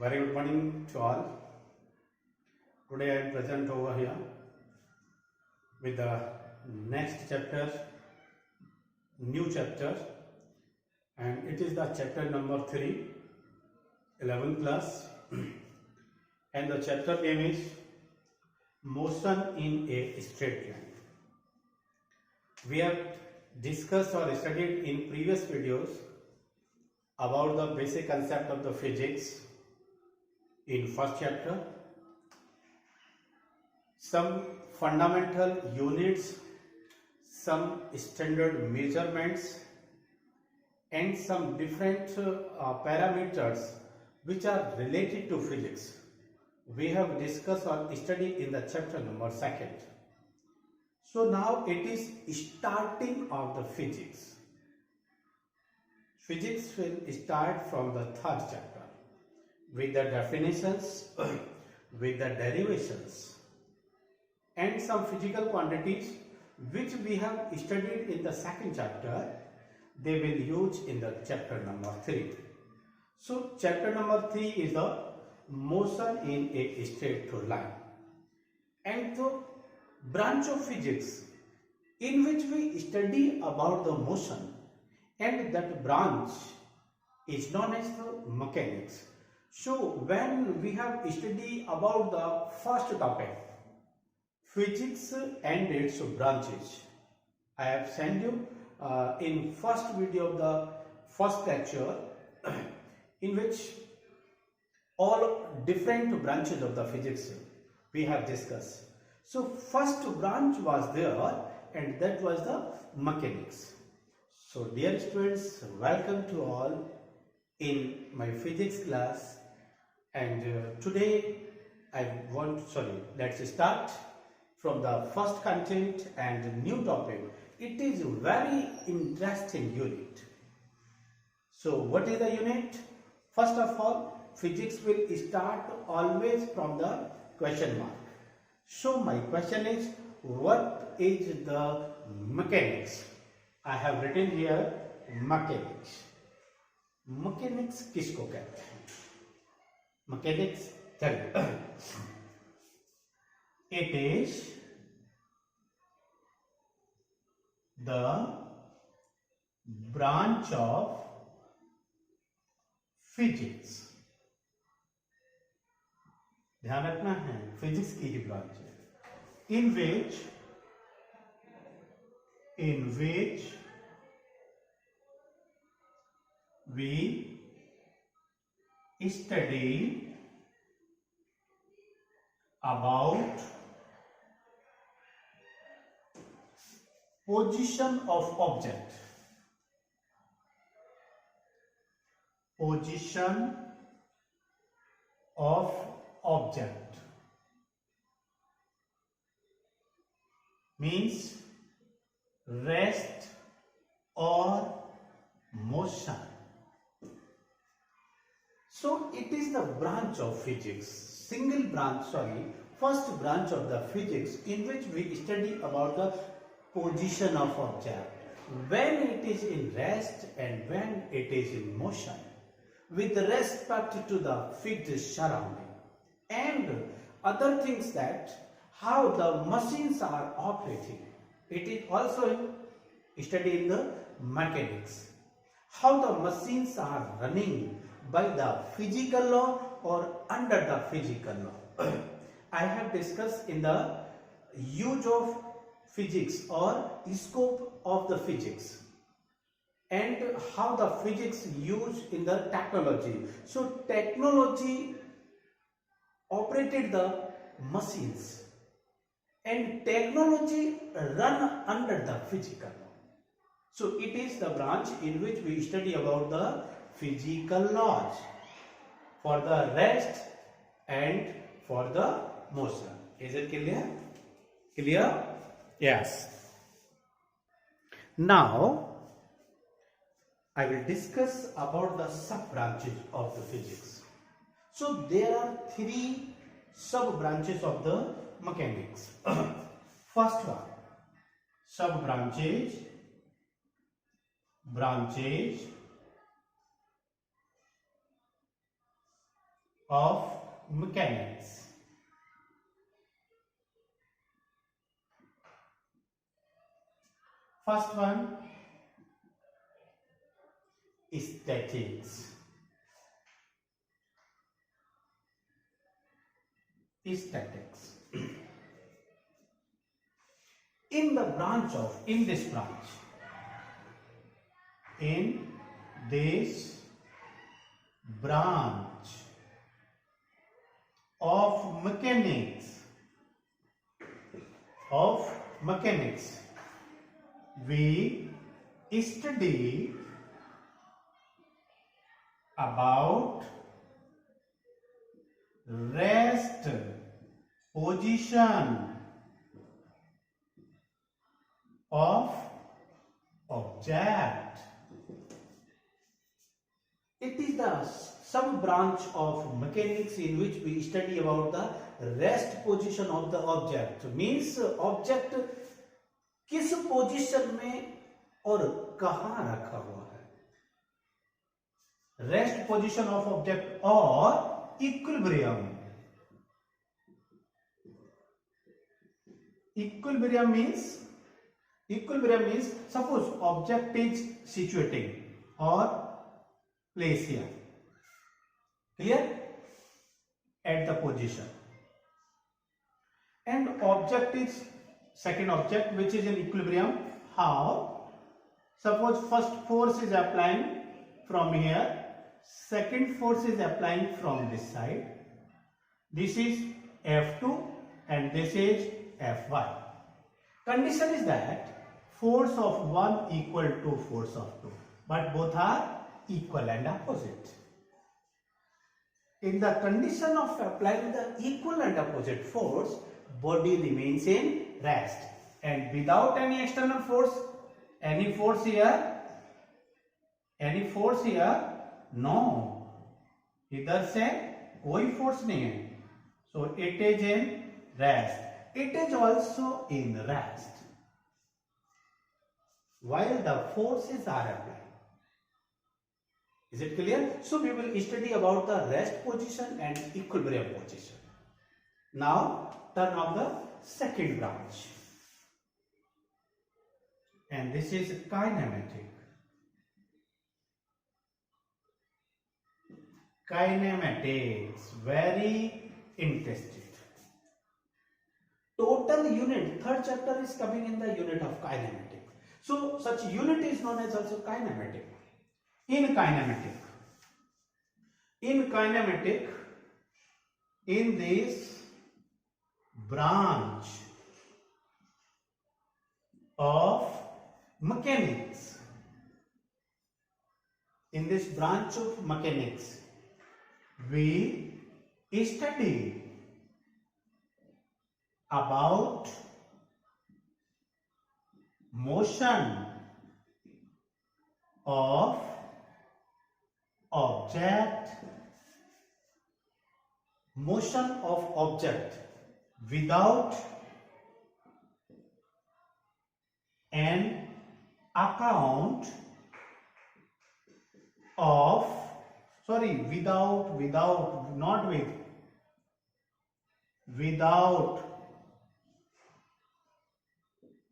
Very good morning to all. Today I am present over here with the next chapter, new chapter, and it is the chapter number 3, 11 class, and the chapter name is Motion in a Straight Line. We have discussed or studied in previous videos about the basic concept of the physics in first chapter, some fundamental units, some standard measurements, and some different parameters which are related to physics. We have discussed or studied in the chapter number 2. So now it is starting of the physics. Physics will start from the 3rd chapter with the definitions, with the derivations, and some physical quantities which we have studied in the 2nd chapter. They will use in the chapter number 3. So chapter number 3 is the motion in a straight line, and the branch of physics in which we study about the motion, and that branch is known as the mechanics. So when we have studied about the first topic, physics and its branches, I have sent you in first video of the first lecture in which all different branches of the physics we have discussed. So first branch was there, and that was the mechanics. So dear students, welcome to all in my physics class, and today let's start from the first content and new topic. It is a very interesting unit. So what is the unit? First of all, physics will start always from the question mark. So my question is, what is the mechanics? I have written here mechanics. Mechanics किसको कहते हैं? Mechanics, it is the branch of physics. ध्यान रखना है, physics की ही branch है, in which we study about position of object. Position of object means rest or motion. So it is the branch of physics, first branch of the physics in which we study about the position of object, when it is in rest and when it is in motion, with respect to the fixed surrounding, and other things, that how the machines are operating. It is also studied in the mechanics, how the machines are running by the physical law or under the physical law. I have discussed in the use of physics or scope of the physics, and how the physics used in the technology. So technology operated the machines, and technology run under the physical law. So it is the branch in which we study about the physical laws for the rest and for the motion. Is it clear? Clear? Yes. Now I will discuss about the sub branches of the physics. So there are 3 sub branches of the mechanics. First one, sub branches of mechanics. First one, statics. Statics. In this branch of mechanics, we study about rest position of object. It is the sub branch of mechanics in which we study about the rest position of the object. Means object किस position में और कहां रखा हुआ है. Rest position of object और equilibrium. Equilibrium means suppose object is situating or placed here, clear, at the position, and object is second object which is in equilibrium. How? Suppose first force is applying from here, second force is applying from this side. This is F2 and this is F1. Condition is that force of one equal to force of two, but both are equal and opposite. In the condition of applying the equal and opposite force, body remains in rest, and without any external force, any force here, no, इधर से कोई force नहीं है, so it is in rest. It is also in rest while the forces are applied. Is it clear? So we will study about the rest position and equilibrium position. Now turn on the second branch, and this is kinematic. Kinematics, very interesting. Total unit, third chapter is coming in the unit of kinematic. So such unit is known as also kinematic. In this branch of mechanics, we study about motion of object without an account of, without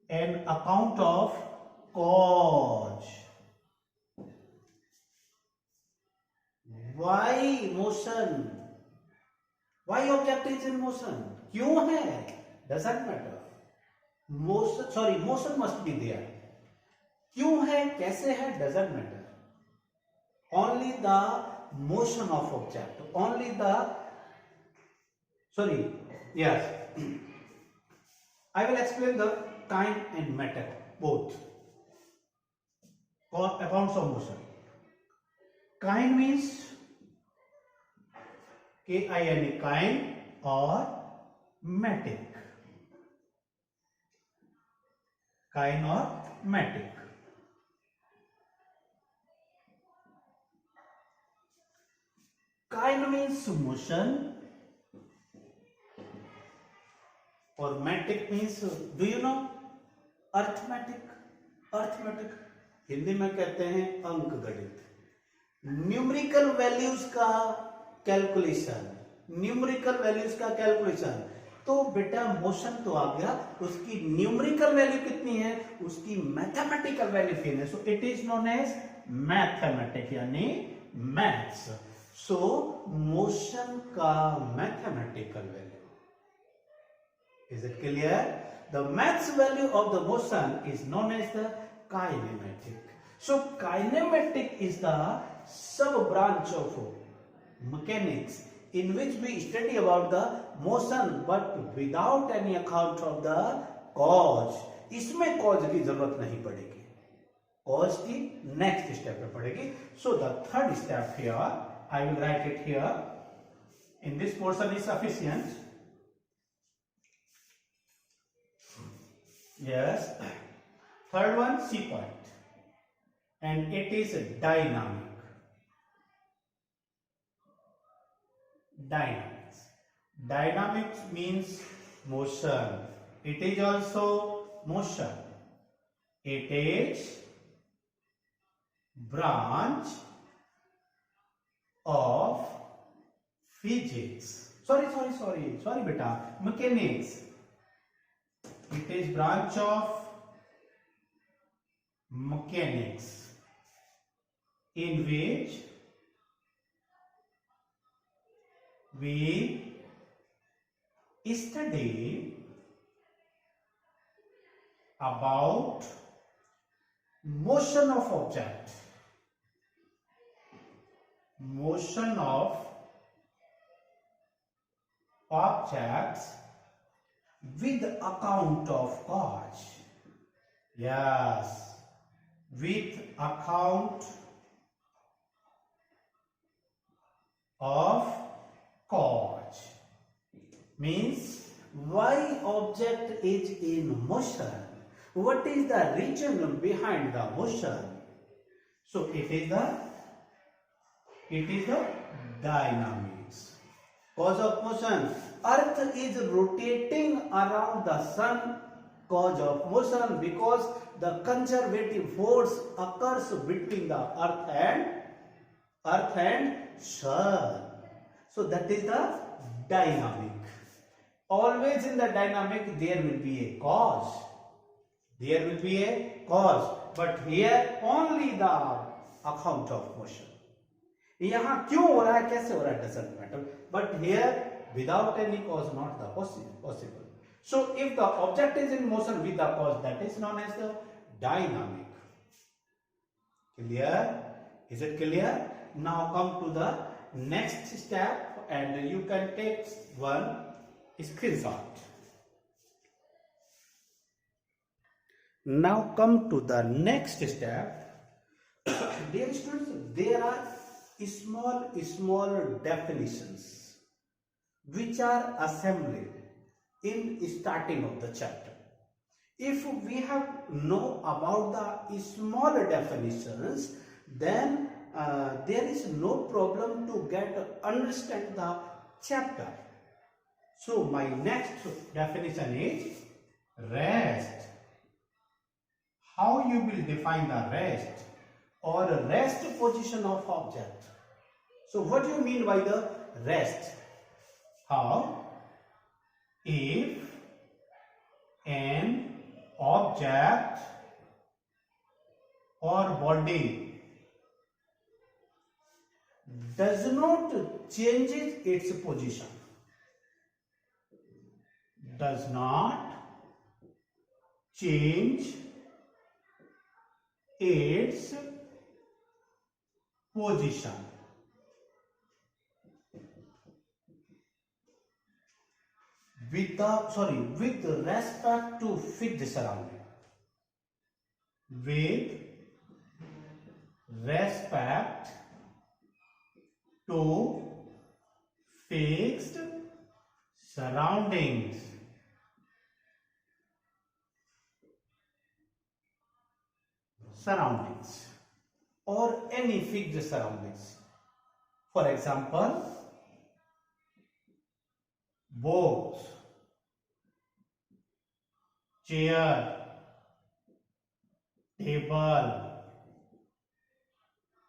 an account of cause. Why motion? Why object is in motion? क्यों है? Doesn't matter. Motion must be there. क्यों है? कैसे है? Doesn't matter. Only the motion of object. I will explain the kind and matter both. Accounts of motion. Kind means K-I-N-E, kind, or matic. Kind or matic. Kind means motion, or matic means, do you know arithmetic? Hindi में कहते हैं अंक गणित. Numerical values का calculation, numerical values का calculation. तो बेटा motion तो आ गया, उसकी न्यूमेरिकल वैल्यू कितनी है, उसकी मैथमेटिकल वैल्यू कितनी है। So it is known as mathematic यानी मैथ्स। सो मोशन का mathematical value, is it clear? The maths value of the motion is known as the kinematic. So kinematic is the sub branch of mechanics in which we study about the motion but without any account of the cause. इसमें cause की जरूरत नहीं पड़ेगी, cause की next step में पड़ेगी. So the third step here, I will write it here. In this portion is sufficient. Yes. Third one, C point, and it is dynamic. Dynamics. Dynamics means motion. It is also motion. It is branch of physics. Sorry, beta. Mechanics. It is branch of mechanics in which we study about motion of object, motion of objects with account of cause. Yes, with account of cause means why object is in motion, what is the reason behind the motion. So it is the dynamics. Cause of motion, earth is rotating around the sun. Cause of motion, because the conservative force occurs between the earth and sun. So that is the dynamic. Always in the dynamic there will be a cause. There will be a cause, but here only the account of motion. यहाँ क्यों हो रहा है, कैसे हो रहा है, doesn't matter. But here without any cause not the possible. So if the object is in motion with the cause, that is known as the dynamic. Clear? Is it clear? Now come to the next step and you can take one screenshot. Now come to the next step. Dear students, there are small definitions which are assembled in starting of the chapter. If we have know about the small definitions, then there is no problem to understand the chapter. So my next definition is rest. How you will define the rest or rest position of object? So what do you mean by the rest? How? If an object or body does not change its position, does not change its position with respect to fixed surrounding, with respect to fixed surroundings. Or any fixed surroundings. For example, box, chair, table,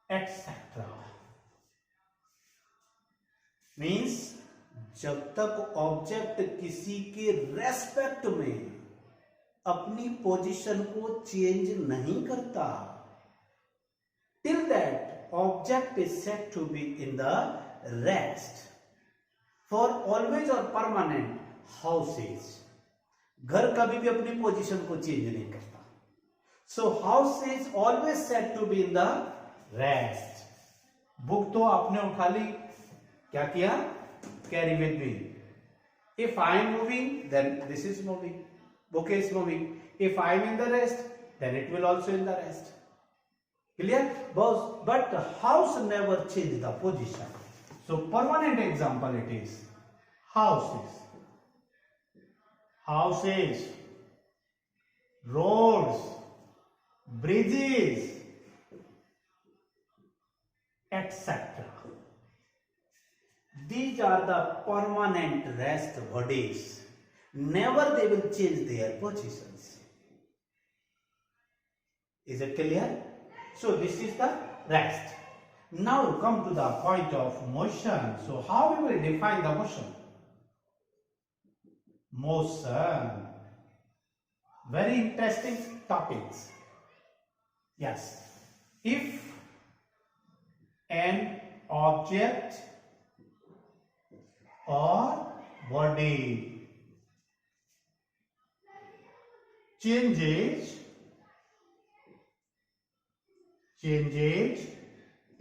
etc. Means जब तक object किसी के respect में अपनी position को change नहीं करता, till that object is set to be in the rest for always और परमानेंट। हाउसेज, घर कभी भी अपनी पोजीशन को चेंज नहीं करता, so house is always set to be in the rest. Book तो आपने उठा ली, क्या किया, carry with me. If I am moving then this is moving, book is moving. If I am in the rest, then it will also in the rest. Clear? But the house never change the position. So permanent example it is houses, houses, roads, bridges, etc. These are the permanent rest bodies. Never they will change their positions. Is it clear? So this is the rest. Now come to the point of motion. So how we will define the motion? Motion. Very interesting topics. Yes. If an object or body changes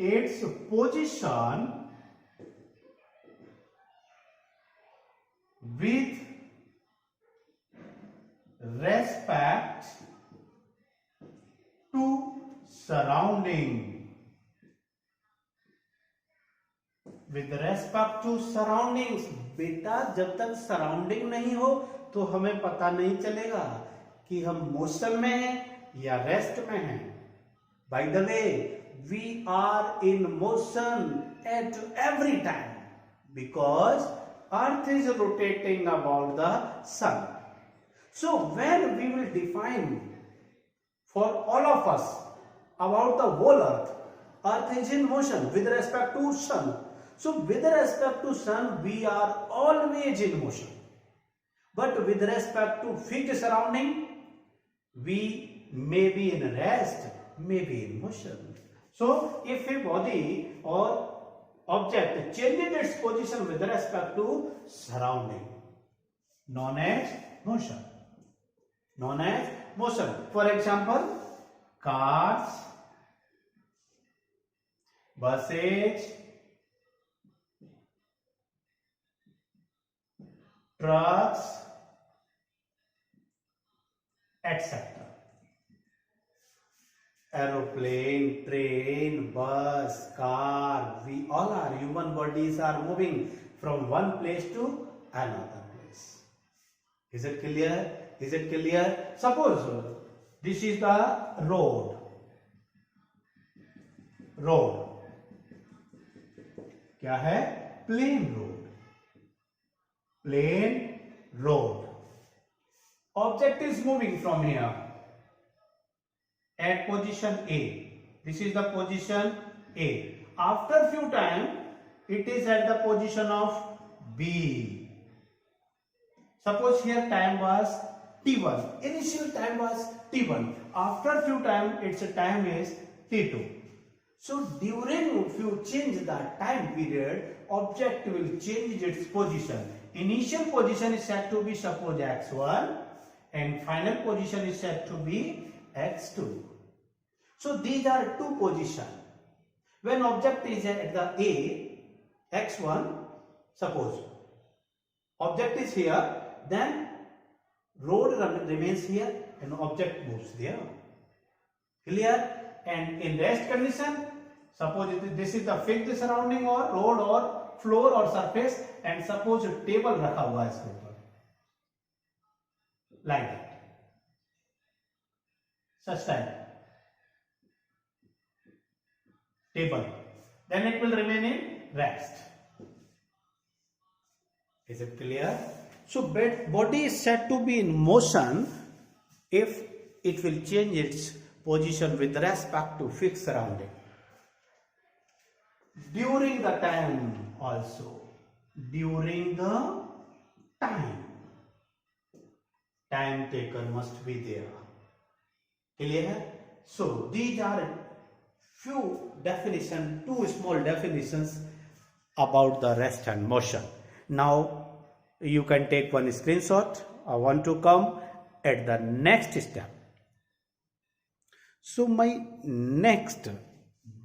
its position with respect to surrounding, with respect to surroundings। बेटा जब तक surrounding नहीं हो तो हमें पता नहीं चलेगा कि हम मोशन में हैं या रेस्ट में हैं। By the way, we are in motion at every time because earth is rotating about the sun. So when we will define for all of us about the whole earth is in motion with respect to sun. So with respect to sun we are always in motion, but with respect to fixed surrounding we may be in rest, may be in motion. So if a body or object changes its position with respect to surrounding, known as motion, known as motion. For example, cars, buses, trucks, etc. Aeroplane, train, bus, car, we all are human bodies are moving from one place to another place. Is it clear? Is it clear? Suppose this is the road. क्या है? Plain road. Plain road. Object is moving from here at position A. This is the position A. After few time, it is at the position of B. Suppose here time was T1. Initial time was T1. After few time, its time is T2. So during few change the time period, object will change its position. Initial position is said to be suppose x1 and final position is said to be x2. So these are two positions. When object is at the A, x1, suppose object is here, then road remains here and object moves there. Clear? And in rest condition, suppose this is the fixed surrounding or road or floor or surface, and suppose table रखा हुआ है इसके ऊपर, like that, such type table, then it will remain in rest. Is it clear? So body is said to be in motion if it will change its position with respect to fixed surrounding during the time also. during the time. Time taken must be there. Clear? So these are few definitions, two small definitions about the rest and motion. Now you can take one screenshot. I want to come at the next step. So my next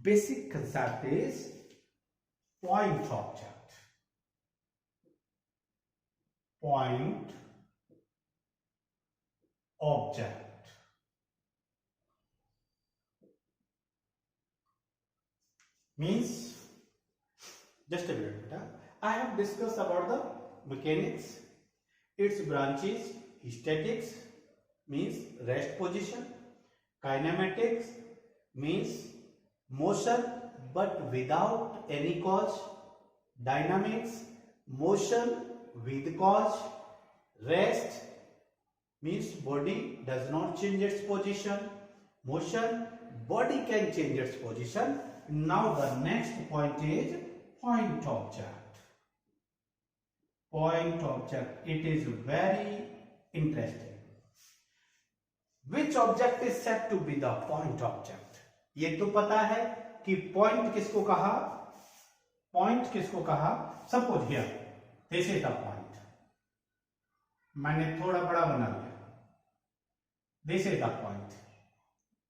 basic concept is point object. Point object. Means, just a minute, I have discussed about the mechanics, its branches, statics means rest position, kinematics means motion but without any cause, dynamics motion with cause, rest means body does not change its position, motion body can change its position. Now the next point is point object. Point object, it is very interesting. Which object is said to be the point object? ये तो पता है कि point किसको कहा, point किसको कहा. Suppose here, this is the point. मैंने थोड़ा बड़ा बना लिया. This is the point.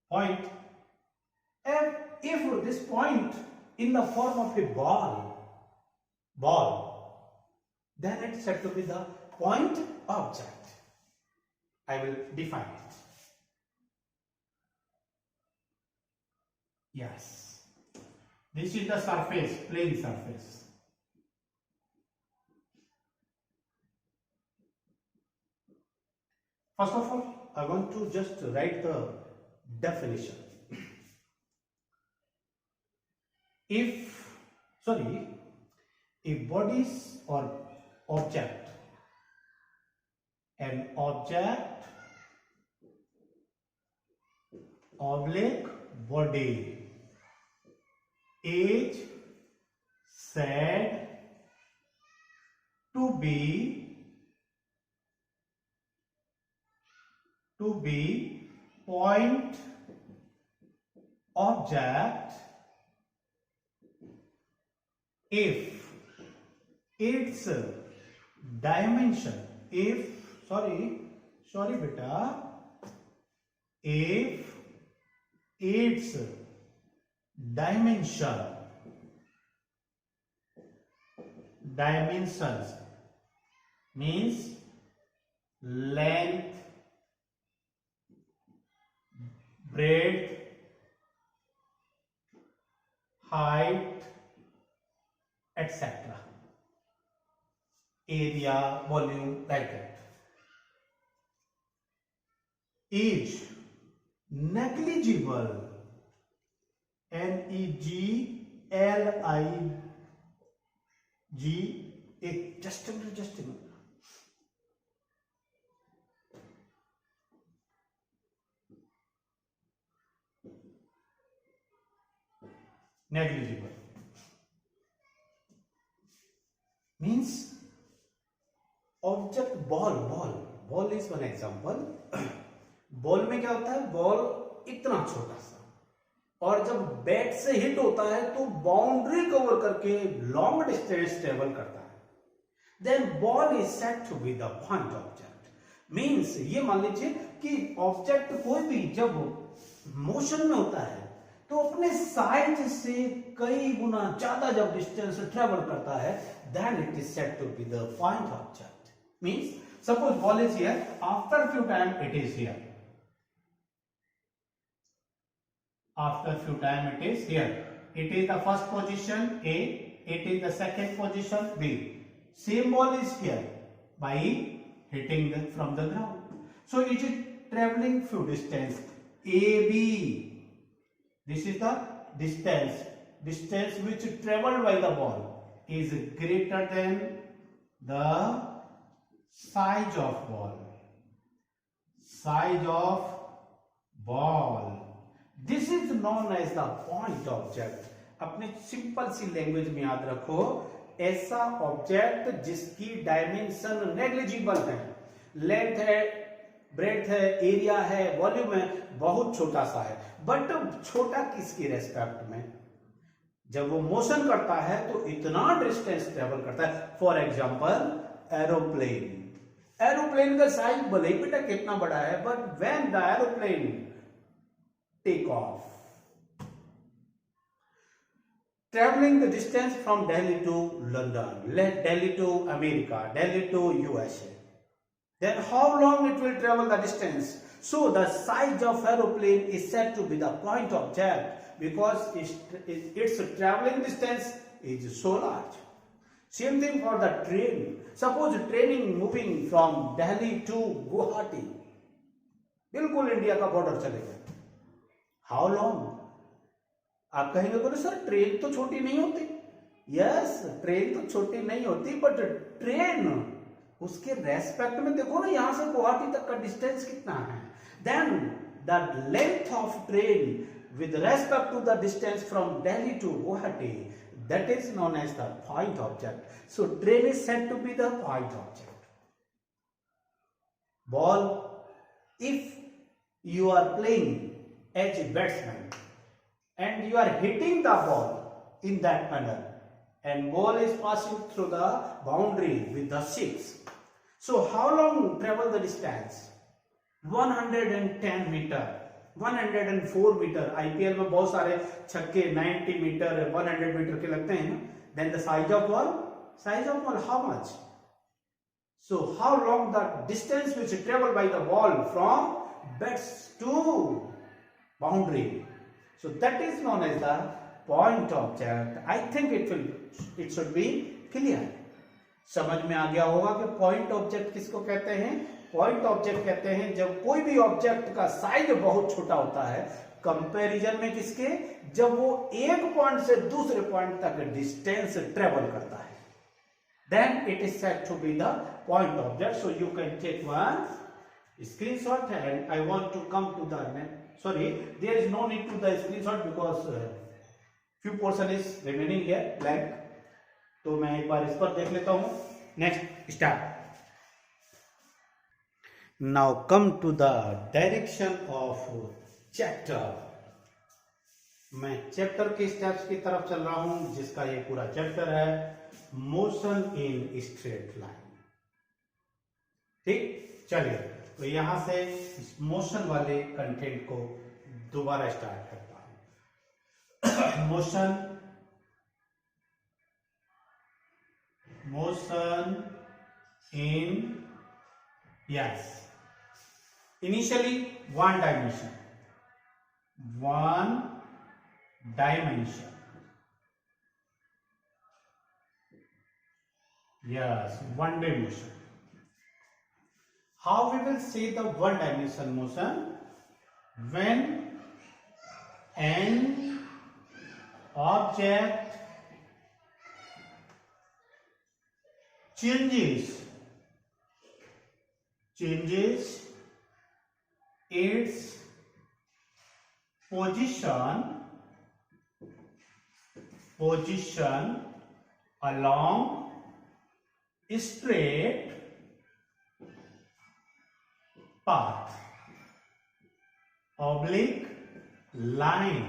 Point. If this point in the form of a ball, then it's said to be the point object. I will define it. Yes. This is the surface, plane surface. First of all, I want to just write the definition. If bodies or object, an object oblique body is said to be point object if its dimension, if its dimensions means length, breadth, height, etc. Area, volume, like that, is negligible, Neglig, just a minute. Negligible means object ball is one example. Ball में क्या होता है, ball इतना छोटा सा, और जब bat से हिट होता है तो बाउंड्री कवर करके लॉन्ग डिस्टेंस ट्रेवल करता है. Then ball is said to be the point object. Means ये मान लीजिए कि ऑब्जेक्ट कोई भी जब मोशन में होता है तो अपने साइज से कई गुना ज्यादा जब डिस्टेंस ट्रेवल करता है, then it is said to be the point object. Means suppose ball is here, after few time it is here. After few time it is here. It is the first position A, it is the second position B. Same ball is here by hitting from the ground. So it is traveling few distance AB. This is the distance which traveled by the ball is greater than the size of ball. Size of ball. This is known as the point object. अपने simple सी language में याद रखो ऐसा object जिसकी dimension negligible है, length है, breadth है, area है, वॉल्यूम है, बहुत छोटा सा है। बट छोटा किसकी रेस्पेक्ट में? जब वो मोशन करता है तो इतना डिस्टेंस ट्रेवल करता है। फॉर एग्जाम्पल एरोप्लेन, एरोप्लेन का साइज भले ही बेटा कितना बड़ा है, but when the aeroplane take off, traveling the distance from Delhi to London, Delhi to America, Delhi to USA, then how long it will travel the distance? So the size of aeroplane is said to be the point object because its traveling distance is so large. Same thing for the train. Suppose train moving from Delhi to Guwahati, बिल्कुल India का border चलेगा, how long? आप कहेंगे बोले sir train तो छोटी नहीं होती। यस, ट्रेन तो छोटी नहीं होती, बट ट्रेन उसके रेस्पेक्ट में देखो ना, यहां से गुवाहाटी तक का डिस्टेंस कितना है। Then the length of train with respect to the distance from Delhi to Guwahati, that is known as the point object. So train is said to be the point object. Ball, if you are playing as a batsman and you are hitting the ball in that manner and ball is passing through the boundary with the six, so how long travel the distance? 110 meter, 104 meter। IPL में बहुत सारे छक्के 90 metre 100 metre के लगते हैं ना। then the size of ball how much? so how long the distance which travel by the ball from bats to boundary, so that is known as the point object. I think it should be clear. समझ में आ गया होगा कि point object किसको कहते हैं। Point object कहते हैं जब कोई भी ऑब्जेक्ट का साइज बहुत छोटा होता है, कंपैरिजन में किसके, जब वो एक पॉइंट से दूसरे पॉइंट तक डिस्टेंस ट्रेवल करता है, then it is said to be the point object. So you can take one screenshot and I want to come to the next. Sorry, there is no need to the screenshot because few portion is remaining here blank. तो मैं एक बार इस पर देख लेता हूँ। Next start. Now come to the direction of chapter. मैं chapter के स्टेप्स की तरफ चल रहा हूं जिसका ये पूरा चैप्टर है, मोशन इन स्ट्रेट लाइन। ठीक, चलिए तो यहां से मोशन वाले कंटेंट को दोबारा स्टार्ट करता हूं। Motion in, yes, initially one dimension, yes, one way motion. How we will see the one dimension motion? When an object changes its position along straight path, oblique line।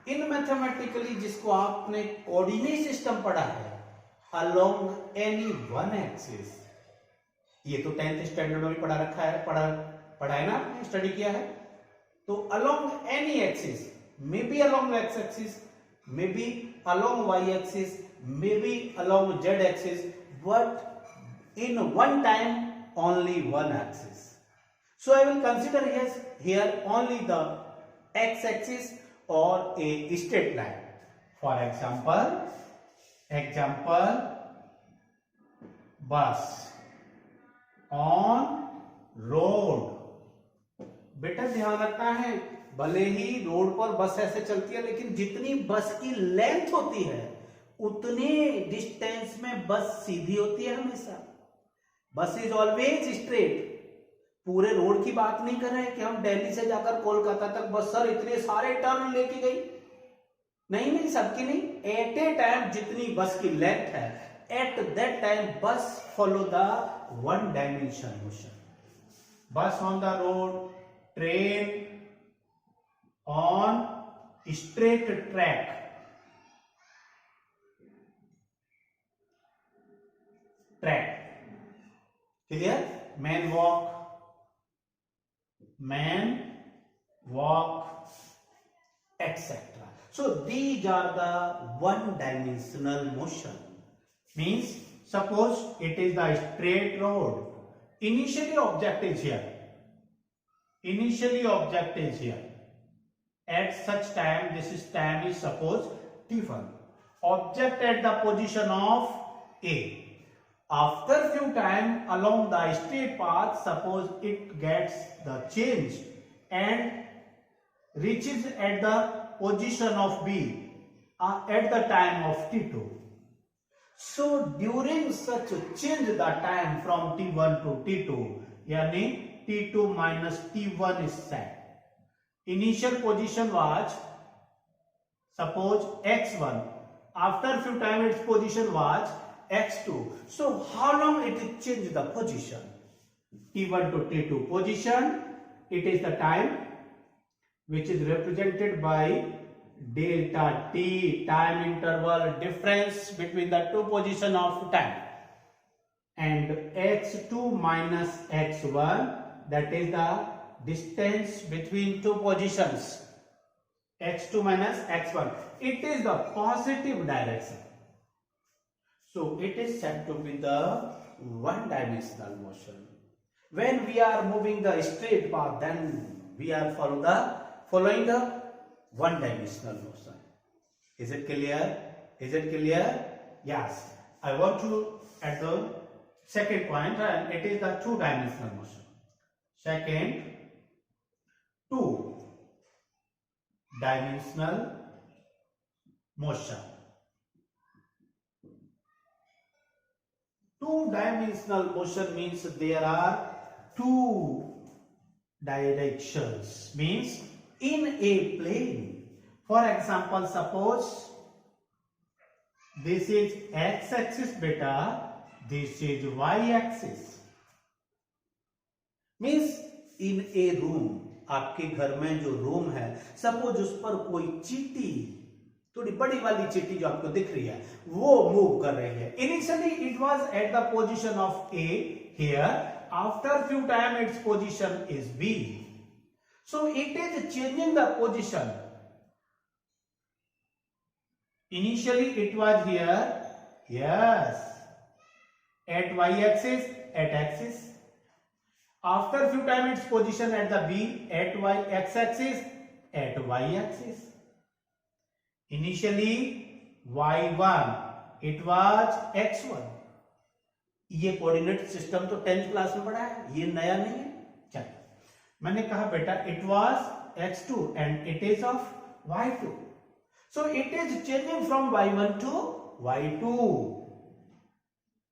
In mathematically जिसको आपने coordinate system पढ़ा है, along any one axis, ये तो 10th standard में भी पढ़ा रखा है, पढ़ा है ना, आपने स्टडी किया है। तो along any axis, maybe along x axis, maybe along y axis, maybe along z axis, but in one time only one axis. So I will consider here only the x-axis or a straight line. For example, bus on road. बेटा ध्यान रखना है, भले ही road पर बस ऐसे चलती है, लेकिन जितनी बस की लेंथ होती है उतने डिस्टेंस में बस सीधी होती है हमेशा। बस इज ऑलवेज स्ट्रेट। पूरे रोड की बात नहीं कर रहे हैं कि हम दिल्ली से जाकर कोलकाता तक बस सर इतने सारे टर्न लेके गई, नहीं नहीं, सबकी नहीं, एट ए टाइम जितनी बस की लेंथ है, at that time bus follow the one dimension motion. Bus on the road, train on straight track, clear? Man walk, etc. So these are the one dimensional motion. Means suppose it is the straight road. Initially object is here. At such time, time is suppose T1. Object at the position of A. After few time along the straight path, suppose it gets the change and reaches at the position of B at the time of T2. So during such change the time from T1 to T2, yani T2 minus T1 is set. Initial position was suppose x1. After few time its position was x2. So how long it is change the position? T1 to T2 position. It is the time which is represented by delta t, time interval difference between the two position of time, and x2 minus x1, that is the distance between two positions, x2 minus x1. It is the positive direction. So it is said to be the one dimensional motion. When we are moving the straight path, then we are following the one dimensional motion. Is it clear? Yes. I want to add the second point, and it is the two dimensional motion. Second, two dimensional motion. Two dimensional motion means there are two directions, means in a plane. For example, suppose this is x axis beta, this is y axis. Means in a room, आपके घर में जो room है, suppose उस पर कोई चींटी, थोड़ी बड़ी वाली चींटी जो आपको दिख रही है, वो मूव कर रही है. Initially it was at the position of A here, after few time its position is B. So it is changing the position. Initially it was here, yes, at y axis, at axis. After few time its position at the B, at y x axis, at y axis. Initially y1 it was x1. ये coordinate system तो 10th class में पढ़ा है, ये नया नहीं है. चलो, मैंने कहा बेटा it was x2 and it is of y2. So it is changing from y1 to y2.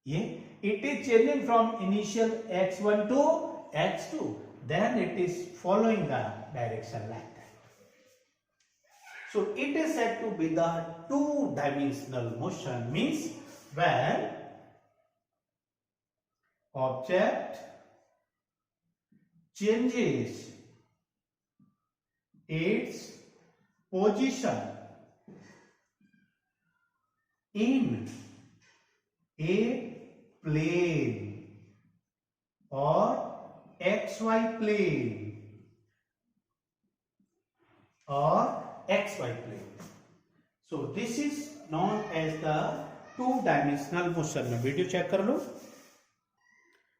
ये it is changing from initial x1 to x2, then it is following the direction like that. So it is said to be the two dimensional motion, means when object changes its position in a plane or xy plane or xy plane. So this is known as the two dimensional motion. में video check कर लो.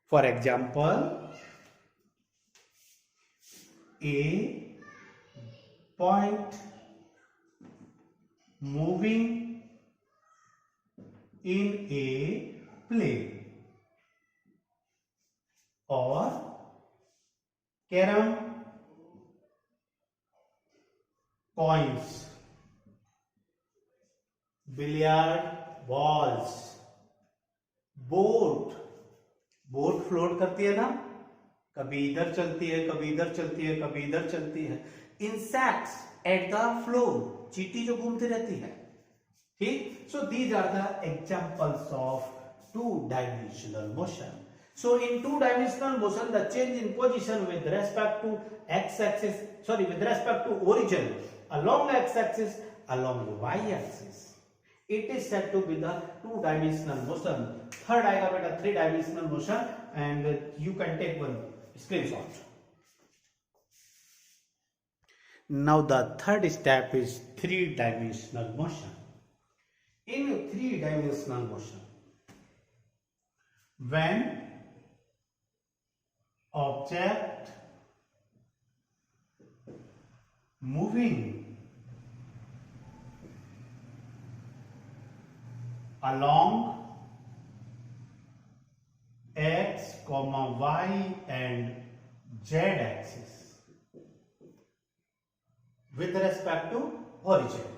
For example, a point moving in a plane or carom coins, billiard balls, boat float करती है ना, कभी इधर चलती है, कभी इधर चलती है, कभी इधर चलती है. इंसेक्ट्स एट द फ्लोर, चींटी जो घूमती रहती है, ठीक। So these are the examples of two dimensional motion. So in two-dimensional motion, the change in position with respect to x-axis, with respect to origin along x-axis, along y-axis, it is said to be the two-dimensional motion. Third आएगा बेटा three-dimensional motion, and you can take one screenshot. Now the third step is three-dimensional motion. In three-dimensional motion, when object moving along x, y and z axis with respect to origin,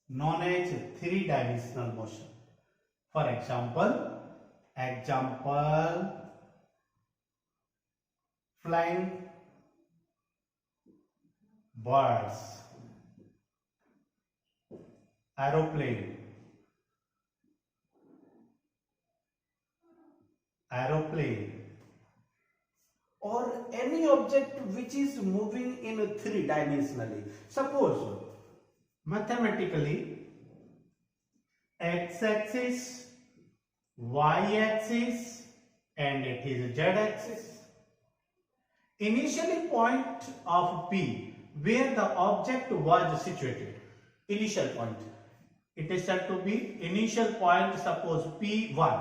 known as three-dimensional motion. For example, flying birds, aeroplane, or any object which is moving in three-dimensionally. Suppose mathematically x-axis, y-axis and it is z-axis. Initially point of P where the object was situated. Initial point. It is said to be initial point, suppose P1,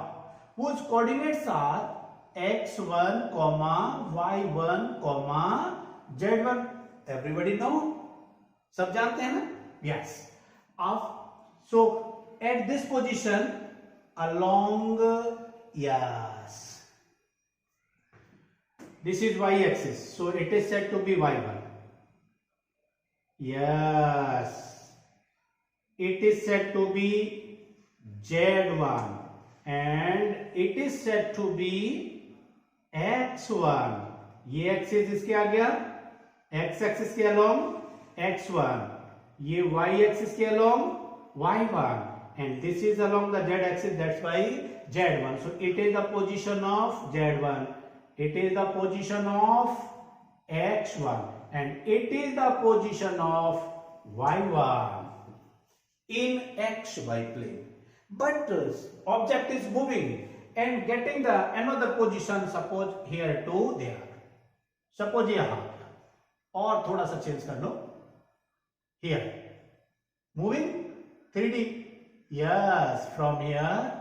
whose coordinates are x1, y1, z1. Everybody know? सब जानते हैं ना? Yes. So at this position along, yes, this is y-axis, so it is said to be y1. Yes, it is said to be z1 and it is said to be x1. ये axis इसके आ गया, x axis के along x1, ये y axis के along y1, and this is along the z axis, that's why z1. So it is the position of z1, it is the position of x1 and it is the position of y1 in xy plane. But object is moving and getting the another position, suppose here to there, suppose यहाँ और थोड़ा सा change कर लो, here moving 3D, yes, from here,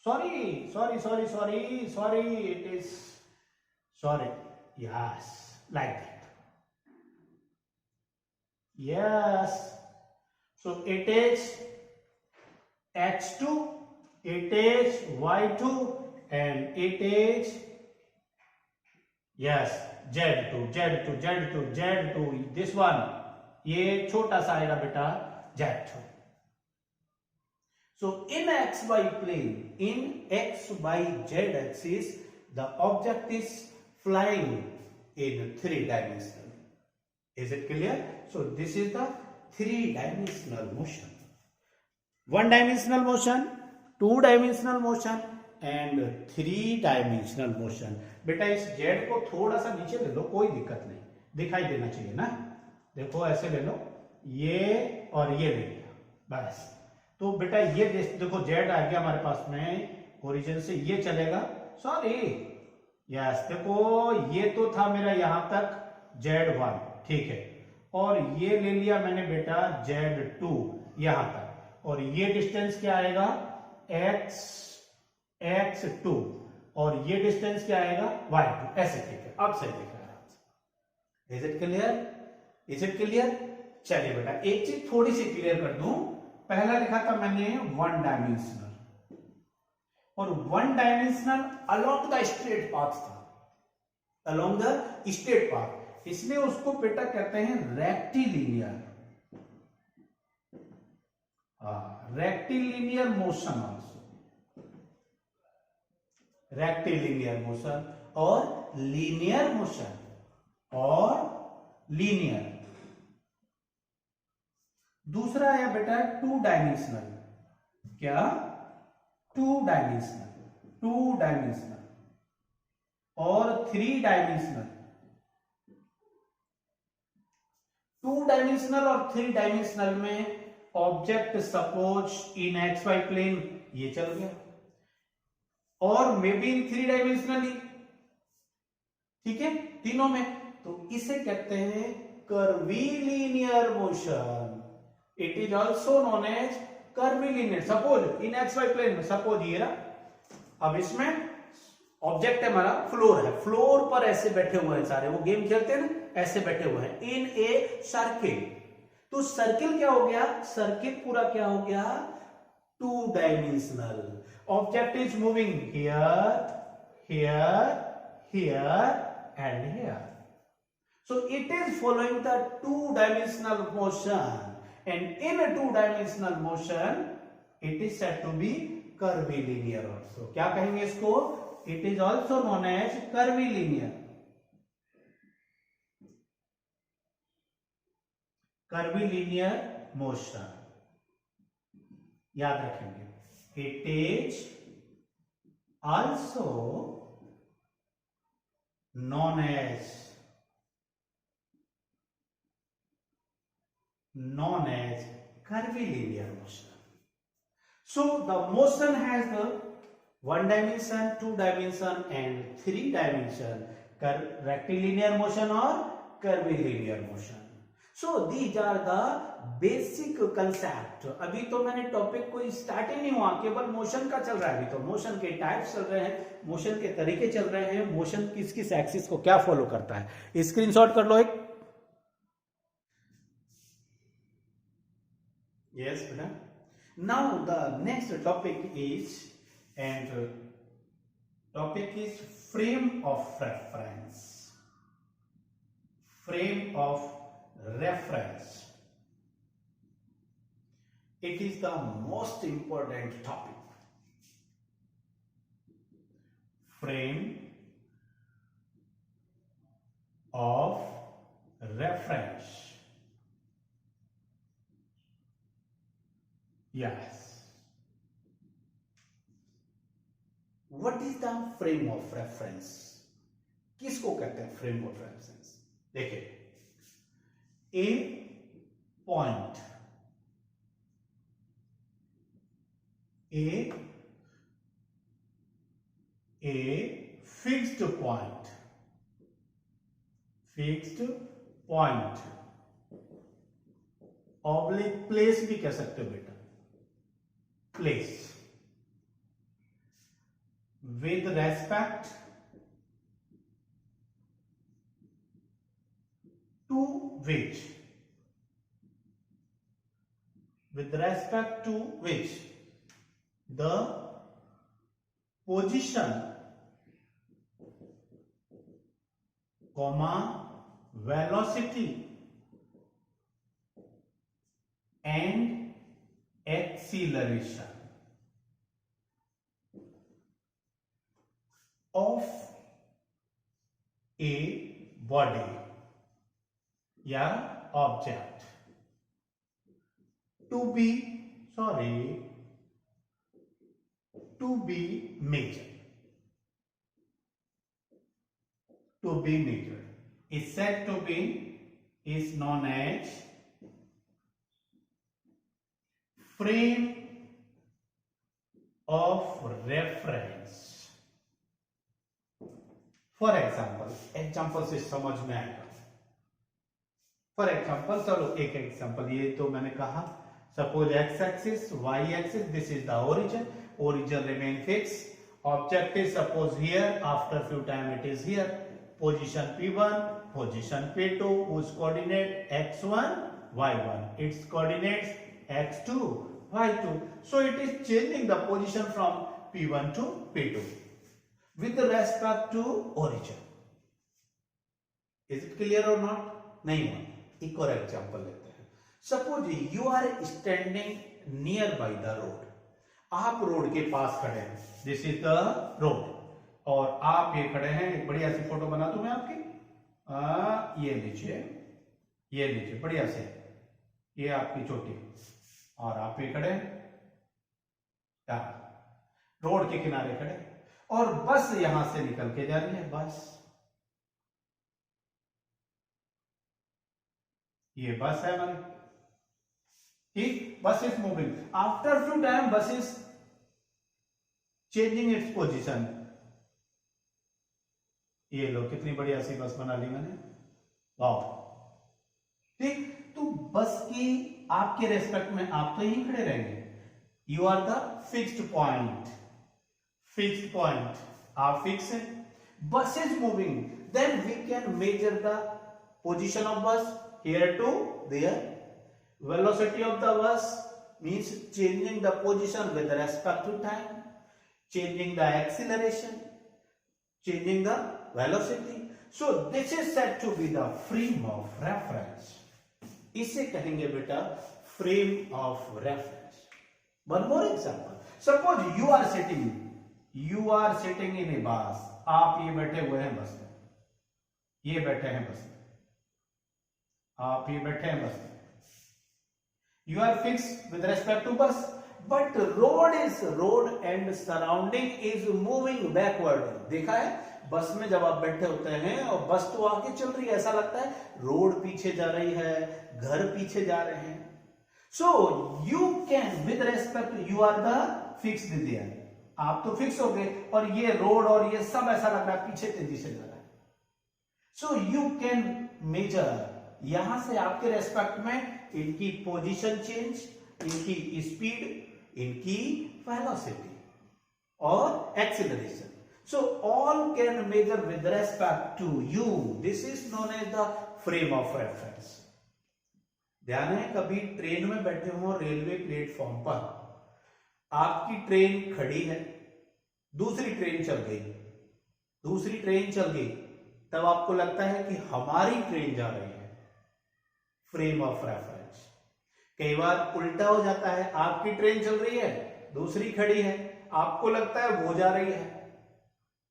sorry, it is, sorry, yes, like that, yes. So it is x2, it is y2 and it is, yes, z2, this one, ये छोटा सा आएगा बेटा z2. So in xy plane, in xyz axis, the object is flying in three-dimensional. Is it clear? So this is the three-dimensional motion. One-dimensional motion, two-dimensional motion and three-dimensional motion. बेटा इस z को थोड़ा सा नीचे ले लो, कोई दिक्कत नहीं, दिखाई देना चाहिए ना. देखो ऐसे ले लो, ये और ये ले लिया, बस. तो बेटा ये देखो z आ गया हमारे पास में, ओरिजिन से ये चलेगा, सॉरी, यस, देखो ये तो था मेरा यहां तक z1, ठीक है, और ये ले लिया मैंने बेटा z2 यहां तक, और ये डिस्टेंस क्या आएगा x2 और ये डिस्टेंस क्या आएगा y2, ऐसे, ठीक है. अब सही दिख रहा है. Is it clear? Is it clear? चलिए बेटा एक चीज थोड़ी सी क्लियर कर दूं. पहला लिखा था मैंने वन डायमेंशनल, और one dimensional along the straight path था, अलोंग द स्ट्रेट पाथ, इसलिए उसको बेटा कहते हैं rectilinear, rectilinear motion also, rectilinear motion और लीनियर मोशन और लीनियर। दूसरा है बेटा टू डायमेंशनल। क्या? टू डायमेंशनल और थ्री डायमेंशनल। टू डायमेंशनल और थ्री डायमेंशनल में object suppose in x y plane, ये चल गया, और maybe in three dimensionally, ठीक है, तीनों में, तो इसे कहते हैं curvilinear motion. It is also known as curvilinear. Suppose in x y plane में, सपोज ये रहा, अब इसमें ऑब्जेक्ट है हमारा, फ्लोर है, फ्लोर पर ऐसे बैठे हुए हैं सारे, वो गेम खेलते हैं ना, ऐसे बैठे हुए हैं इन ए सर्किल। तो सर्किल क्या हो गया? सर्किल पूरा क्या हो गया? Two dimensional. Object is moving here, here, here and here. So it is following the two-dimensional motion, and in a two-dimensional motion it is said to be curvilinear also. क्या कहेंगे इसको? It is also known as curvilinear. Curvilinear motion याद रखेंगे. It is also known as curvilinear motion. So the motion has the one dimension, two dimension and three dimension, rectilinear motion or curvilinear motion. So these are the basic concept. अभी तो मैंने topic कोई start ही नहीं हुआ, केवल motion का चल रहा है। अभी तो मोशन के टाइप्स चल रहे हैं, मोशन के तरीके चल रहे हैं, मोशन किस किस एक्सिस को क्या फॉलो करता है। स्क्रीनशॉट कर लो एक। यस बेटा। Now the next topic is frame of reference. Frame of reference. It is the most important topic. Frame of reference. Yes. What is the frame of reference? किसको कहते हैं frame of reference? देखिए, A point, a fixed point, oblique place भी कह सकते हो बेटा, place, with respect to which the position, velocity and acceleration of a body या object to be measured is said to be is known as frame of reference. For example से समझ में आएगा। फॉर एग्जाम्पल, चलो एक example, ये तो मैंने कहा, suppose x axis, y axis, this is the origin remain fix, object is suppose here, after few time it is here, position P1, position P2, whose coordinate x1, y1, its coordinates x2, y2, so it is changing the position from P1 to P2 with respect to origin. Is it clear or not? नहीं हुआ। एक और example लेते हैं। Suppose you are standing nearby the road, आप road के पास खड़े हैं, दिस इज द रोड, और आप ये खड़े हैं, एक बढ़िया सी फोटो बना दूं मैं आपकी। ये लीजिए बढ़िया से, ये आपकी चोटी और आप ये खड़े हैं रोड के किनारे खड़े, और बस यहां से निकल के जा रही है। बस ये बस है हमारी, ठीक। बस is moving, after few time बस इज चेंजिंग इट्स पोजीशन। ये लो कितनी बढ़िया सी बस बना ली मैंने, वाह, ठीक। तो बस की आपके रेस्पेक्ट में आप तो यहीं खड़े रहेंगे, you are the fixed point, fixed point, आप फिक्स है। Bus is moving, then we can measure the position of bus here to there. Velocity of the bus means changing the position with respect to time, changing the acceleration, changing the velocity. So this is said to be the frame of reference. इसे कहेंगे बेटा frame of reference. One more example. Suppose you are sitting in a bus. आप ये बैठे हुए हैं bus में, ये बैठे हैं बस में, आप ये बैठे हैं बस में, you are fix with respect to bus, but road and surrounding is moving backward. देखा है, बस में जब आप बैठे होते हैं और बस तो आगे चल रही है, ऐसा लगता है रोड पीछे जा रही है, घर पीछे जा रहे हैं। So you can with respect, you are the fixed there, आप तो फिक्स हो गए, और ये रोड और ये सब ऐसा लग रहा है पीछे तेजी से जा रहा है। सो यू कैन मेजर, यहां से आपके रेस्पेक्ट में इनकी पोजीशन चेंज, इनकी स्पीड, इनकी वेलोसिटी और acceleration. So all can measure with respect to you, this is known as the frame of reference. ध्यान है, कभी ट्रेन में बैठे हो रेलवे प्लेटफॉर्म पर, आपकी ट्रेन खड़ी है, दूसरी ट्रेन चल गई, तब आपको लगता है कि हमारी ट्रेन जा रही है, फ्रेम ऑफ रेफरेंस। कई बार उल्टा हो जाता है, आपकी ट्रेन चल रही है, दूसरी खड़ी है, आपको लगता है वो जा रही है,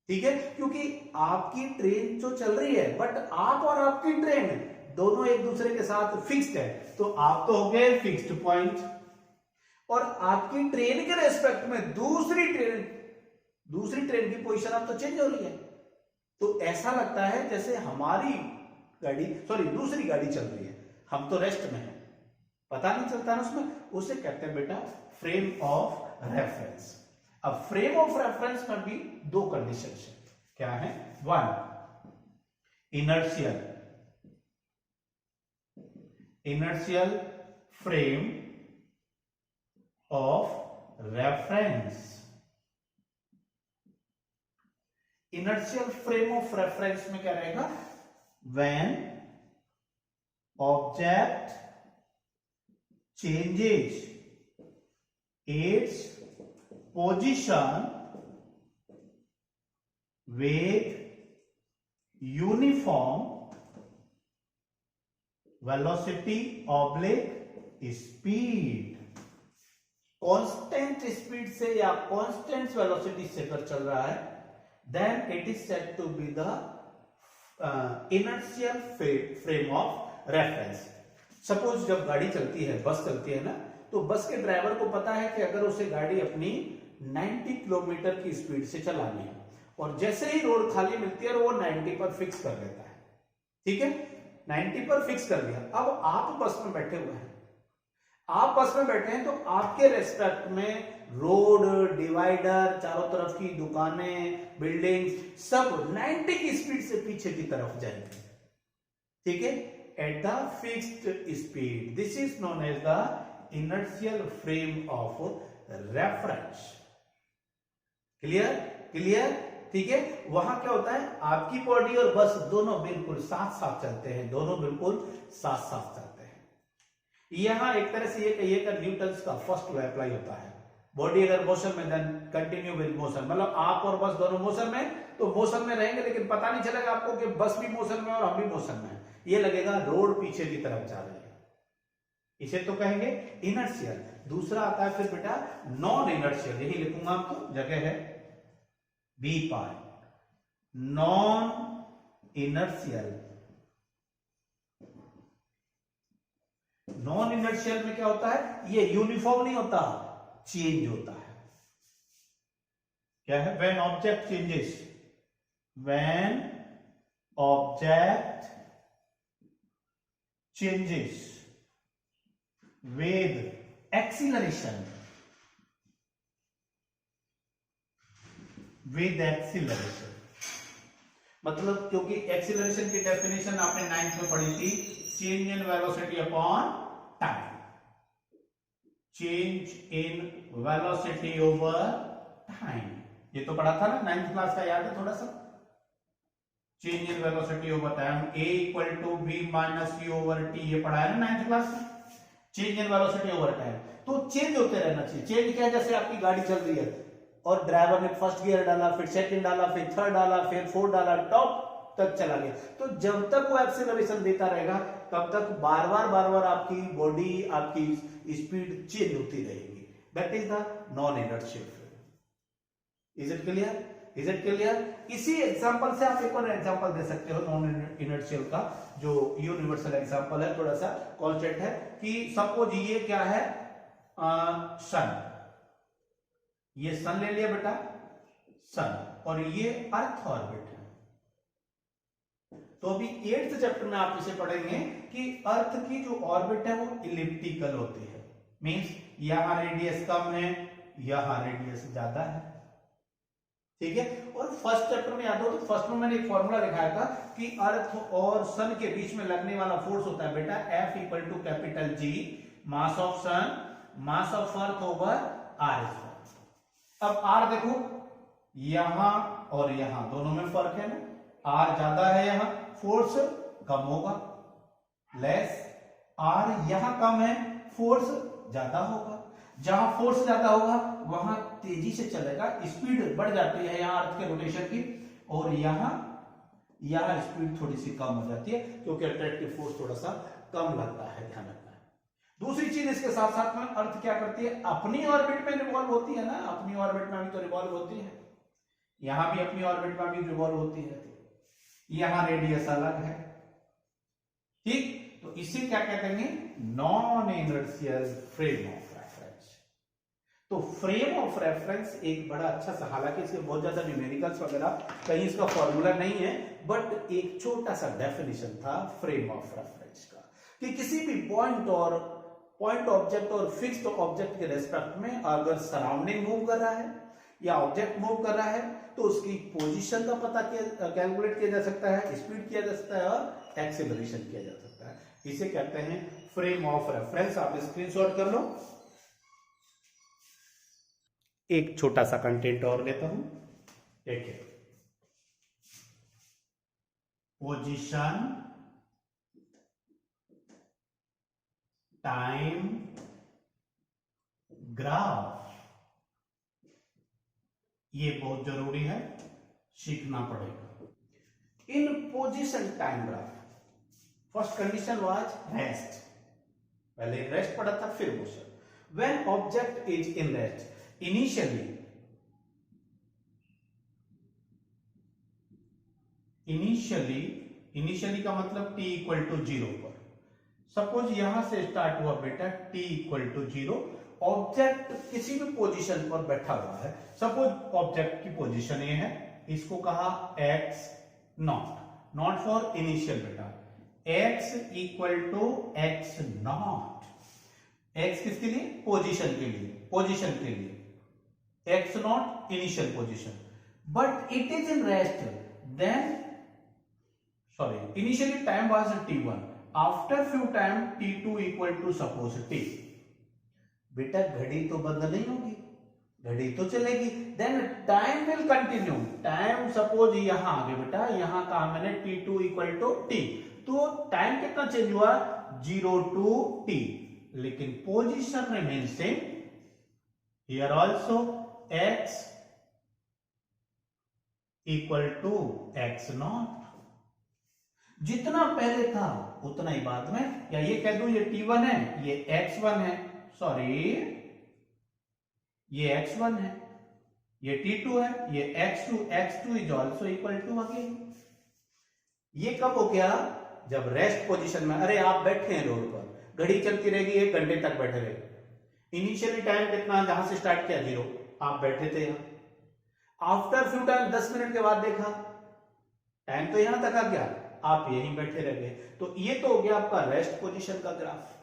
ठीक है, क्योंकि आपकी ट्रेन जो चल रही है, बट आप और आपकी ट्रेन दोनों एक दूसरे के साथ फिक्स्ड है, तो आप तो हो गए फिक्स्ड पॉइंट, और आपकी ट्रेन के रेस्पेक्ट में दूसरी ट्रेन की पोजीशन अब तो चेंज हो रही है, तो ऐसा लगता है जैसे हमारी दूसरी गाड़ी चल रही है, हम तो रेस्ट में हैं, पता नहीं चलता ना उसमें, उसे कहते हैं बेटा फ्रेम ऑफ रेफरेंस। अब फ्रेम ऑफ रेफरेंस में भी दो कंडीशन है, क्या है? One, inertial frame of reference. Inertial frame of reference में क्या रहेगा? When object changes its position with uniform velocity oblique speed, constant speed से या कांस्टेंट वेलोसिटी से अगर चल रहा है, then it is said to be the inertial frame of reference. Suppose जब गाड़ी चलती है, बस चलती है ना, तो बस के ड्राइवर को पता है कि अगर उसे गाड़ी अपनी 90 किलोमीटर की स्पीड से चलानी है, और जैसे ही रोड खाली मिलती है वो 90 पर फिक्स कर देता है, ठीक है, 90 पर फिक्स कर दिया। अब आप बस में बैठे हुए हैं, तो आपके रेस्पेक्ट में रोड, डिवाइडर, चारों तरफ की दुकानें, बिल्डिंग्स सब 90 की स्पीड से पीछे की तरफ जाएंगे, ठीक है, at the fixed speed. This is known as the inertial frame of reference. Clear, ठीक है। वहां क्या होता है, आपकी बॉडी और बस दोनों बिल्कुल साथ साथ चलते हैं, यहां एक तरह से ये कहिए कि न्यूटन्स का फर्स्ट लॉ अप्लाई होता है। बॉडी अगर मोशन में, देन कंटिन्यू विद मोशन, मतलब आप और बस दोनों मोशन में, तो मोशन में रहेंगे, लेकिन पता नहीं चलेगा आपको कि बस भी मोशन में और हम भी मोशन में, ये लगेगा रोड पीछे की तरफ जा रही है, इसे तो कहेंगे इनर्शियल। दूसरा आता है फिर बेटा नॉन इनर्शियल, यही लिखूंगा आपको, जगह है बी पार, नॉन इनर्शियल। नॉन इनर्शियल में क्या होता है, ये यूनिफॉर्म नहीं होता, चेंज होता है। क्या है, when object changes, when object changes with acceleration, with acceleration मतलब, क्योंकि एक्सीलरेशन की डेफिनेशन आपने 9th में पढ़ी थी, change in velocity upon time, change in velocity over time, ये तो पढ़ा था ना 9th क्लास का, याद है थोड़ा सा? Change in velocity over time, a equal to b minus u over t, ये पढ़ा है ना 9th क्लास में, change in velocity over time. तो चेंज होते रहना चाहिए। चेंज क्या है, जैसे आपकी गाड़ी चल रही है और ड्राइवर ने फर्स्ट गियर डाला, फिर सेकंड डाला, फिर थर्ड डाला, फिर फोर्थ डाला, टॉप तक चला गया, तो जब तक वो एक्सीलरेशन देता रहेगा तब तक बार बार आपकी बॉडी, आपकी स्पीड चेंज होती रहेगी। That is the non inertial flow. Is it clear? Is it clear? इसी एग्जांपल से आप एक और एग्जांपल दे सकते हो नॉन इनर्शियल का, जो यूनिवर्सल एग्जांपल है, थोड़ा सा कॉन्सेप्ट है कि सपोज ये क्या है, सन, ये सन ले लिया बेटा, सन, और ये अर्थ ऑर्बिट है। तो अभी 8th चैप्टर में आप इसे पढ़ेंगे कि अर्थ की जो ऑर्बिट है वो इलिप्टिकल होती है, मींस यहां रेडियस कम है, यहां रेडियस ज्यादा है, ठीक है। और फर्स्ट चैप्टर में याद हो तो फर्स्ट में मैंने एक फॉर्मूला दिखाया था कि अर्थ और सन के बीच में लगने वाला फोर्स होता है बेटा F equal to capital G, mass of sun, mass of earth over r square. अब आर देखो, यहां और यहां दोनों में फर्क है ना, आर ज्यादा है, यहां फोर्स कम होगा, लेस, आर यहां कम है, फोर्स ज्यादा होगा। जहां फोर्स ज्यादा होगा वहां तेजी से चलेगा, स्पीड बढ़ जाती है यहां अर्थ के रोटेशन की, और यहां स्पीड थोड़ी सी कम हो जाती है क्योंकि अट्रैक्टिव फोर्स थोड़ा सा कम लगता है, ध्यान रखना है। दूसरी चीज इसके साथ साथ में अर्थ क्या करती है, अपनी ऑर्बिट में रिवॉल्व होती है ना, अपनी ऑर्बिट में भी तो रिवॉल्व होती है, यहां भी अपनी ऑर्बिट में भी रिवॉल्व होती है, यहां रेडियस अलग है, ठीक। तो इसे क्या कहते हैं, non inertial frame of reference. तो फ्रेम ऑफ रेफरेंस एक बड़ा अच्छा सा, हालांकि इसके बहुत ज्यादा न्यूमेरिकल्स वगैरह कहीं इसका फॉर्मूला नहीं है, बट एक छोटा सा डेफिनेशन था फ्रेम ऑफ रेफरेंस का, कि किसी भी पॉइंट ऑब्जेक्ट और फिक्स्ड ऑब्जेक्ट के रेस्पेक्ट में अगर सराउंडिंग मूव कर रहा है या ऑब्जेक्ट मूव कर रहा है तो उसकी पोजीशन का पता कैलकुलेट किया जा सकता है, स्पीड किया जा सकता है और एक्सेलरेशन किया जा सकता है। इसे कहते हैं फ्रेम ऑफ रेफरेंस। आप स्क्रीनशॉट कर लो। एक छोटा सा कंटेंट और लेता हूं, देखिए, पोजीशन, टाइम ग्राफ, ये बहुत जरूरी है, सीखना पड़ेगा। इन position time graph first condition was rest, पहले रेस्ट पढ़ा था, फिर motion. When object is in rest initially का मतलब t इक्वल टू 0 पर। सपोज यहां से स्टार्ट हुआ बेटा t इक्वल टू 0, ऑब्जेक्ट किसी भी पोजीशन पर बैठा हुआ है, सपोज ऑब्जेक्ट की पोजीशन ये है, इसको कहा x naught, naught for initial बेटा, x equal to x naught, x किसके लिए, पोजीशन के लिए, x naught initial position, but it is in rest, then initially time was t1, after few time t2 equal to suppose t। बेटा घड़ी तो बंद नहीं होगी, घड़ी तो चलेगी, then time will continue, time suppose यहां आ गया बेटा, यहां कहा मैंने t2 इक्वल टू t, तो टाइम कितना चेंज हुआ, 0 टू t, लेकिन position remain same, here also x equal to x naught, जितना पहले था उतना ही बाद में, या ये कह दूं ये t1 है, ये x1 है, सॉरी ये x1 है, ये T2 है, ये x2 is also equal to again. ये कब हो गया? जब रेस्ट पोजीशन में, अरे आप बैठे हैं रोड पर, घड़ी चलती रहेगी, 1 घंटे तक बैठे रहे। इनिशियली टाइम कितना, जहां से स्टार्ट किया 0, आप बैठे थे यहां। आफ्टर फ्यू टाइम 10 मिनट के बाद देखा टाइम तो यहां तक आ गया, आप यहीं बैठे रह गए। तो ये तो हो गया आपका रेस्ट पोजीशन का graph.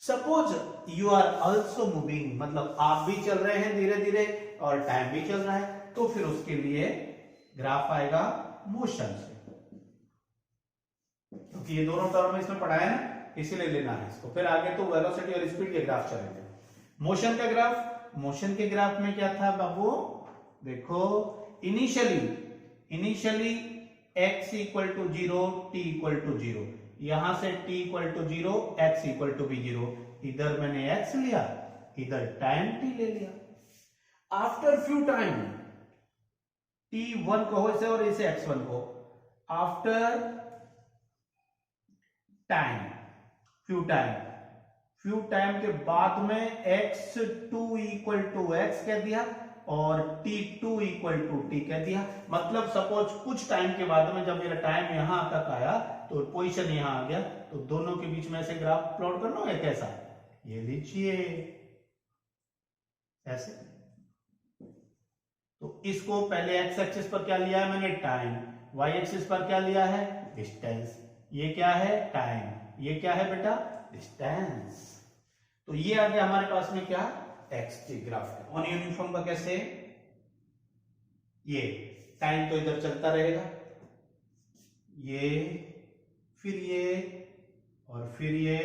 Suppose you are also moving, मतलब आप भी चल रहे हैं धीरे धीरे और टाइम भी चल रहा है, तो फिर उसके लिए ग्राफ आएगा मोशन से, क्योंकि ये दोनों टर्म इसमें पढ़ा है ना, इसीलिए लेना है इसको। फिर आगे तो वेलोसिटी और स्पीड के ग्राफ चलेंगे। मोशन का ग्राफ, मोशन के ग्राफ में क्या था बाबू? देखो initially x equal to 0, t equal to 0, यहां से t equal to 0, x equal to भी 0, इधर मैंने x लिया, इधर टाइम t ले लिया। आफ्टर फ्यू टाइम t1 कहो इसे और इसे x1 को, आफ्टर टाइम फ्यू टाइम के बाद में x2 इक्वल टू x कह दिया और t2 इक्वल टू t कह दिया। मतलब सपोज कुछ टाइम के बाद में जब मेरा टाइम यहां तक आया तो पोजीशन यहां आ गया, तो दोनों के बीच में ऐसे ग्राफ प्लॉट करना है कैसा, ये लीजिए ऐसे। तो इसको पहले एक्स एक्सिस पर क्या लिया है मैंने, टाइम, वाई एक्सिस पर क्या लिया है, डिस्टेंस। ये क्या है, टाइम, ये क्या है बेटा, डिस्टेंस। तो ये आ गया हमारे पास में क्या, एक्स के ग्राफ। ऑन यूनिफॉर्म का कैसे, ये टाइम तो इधर चलता रहेगा, ये फिर ये और फिर ये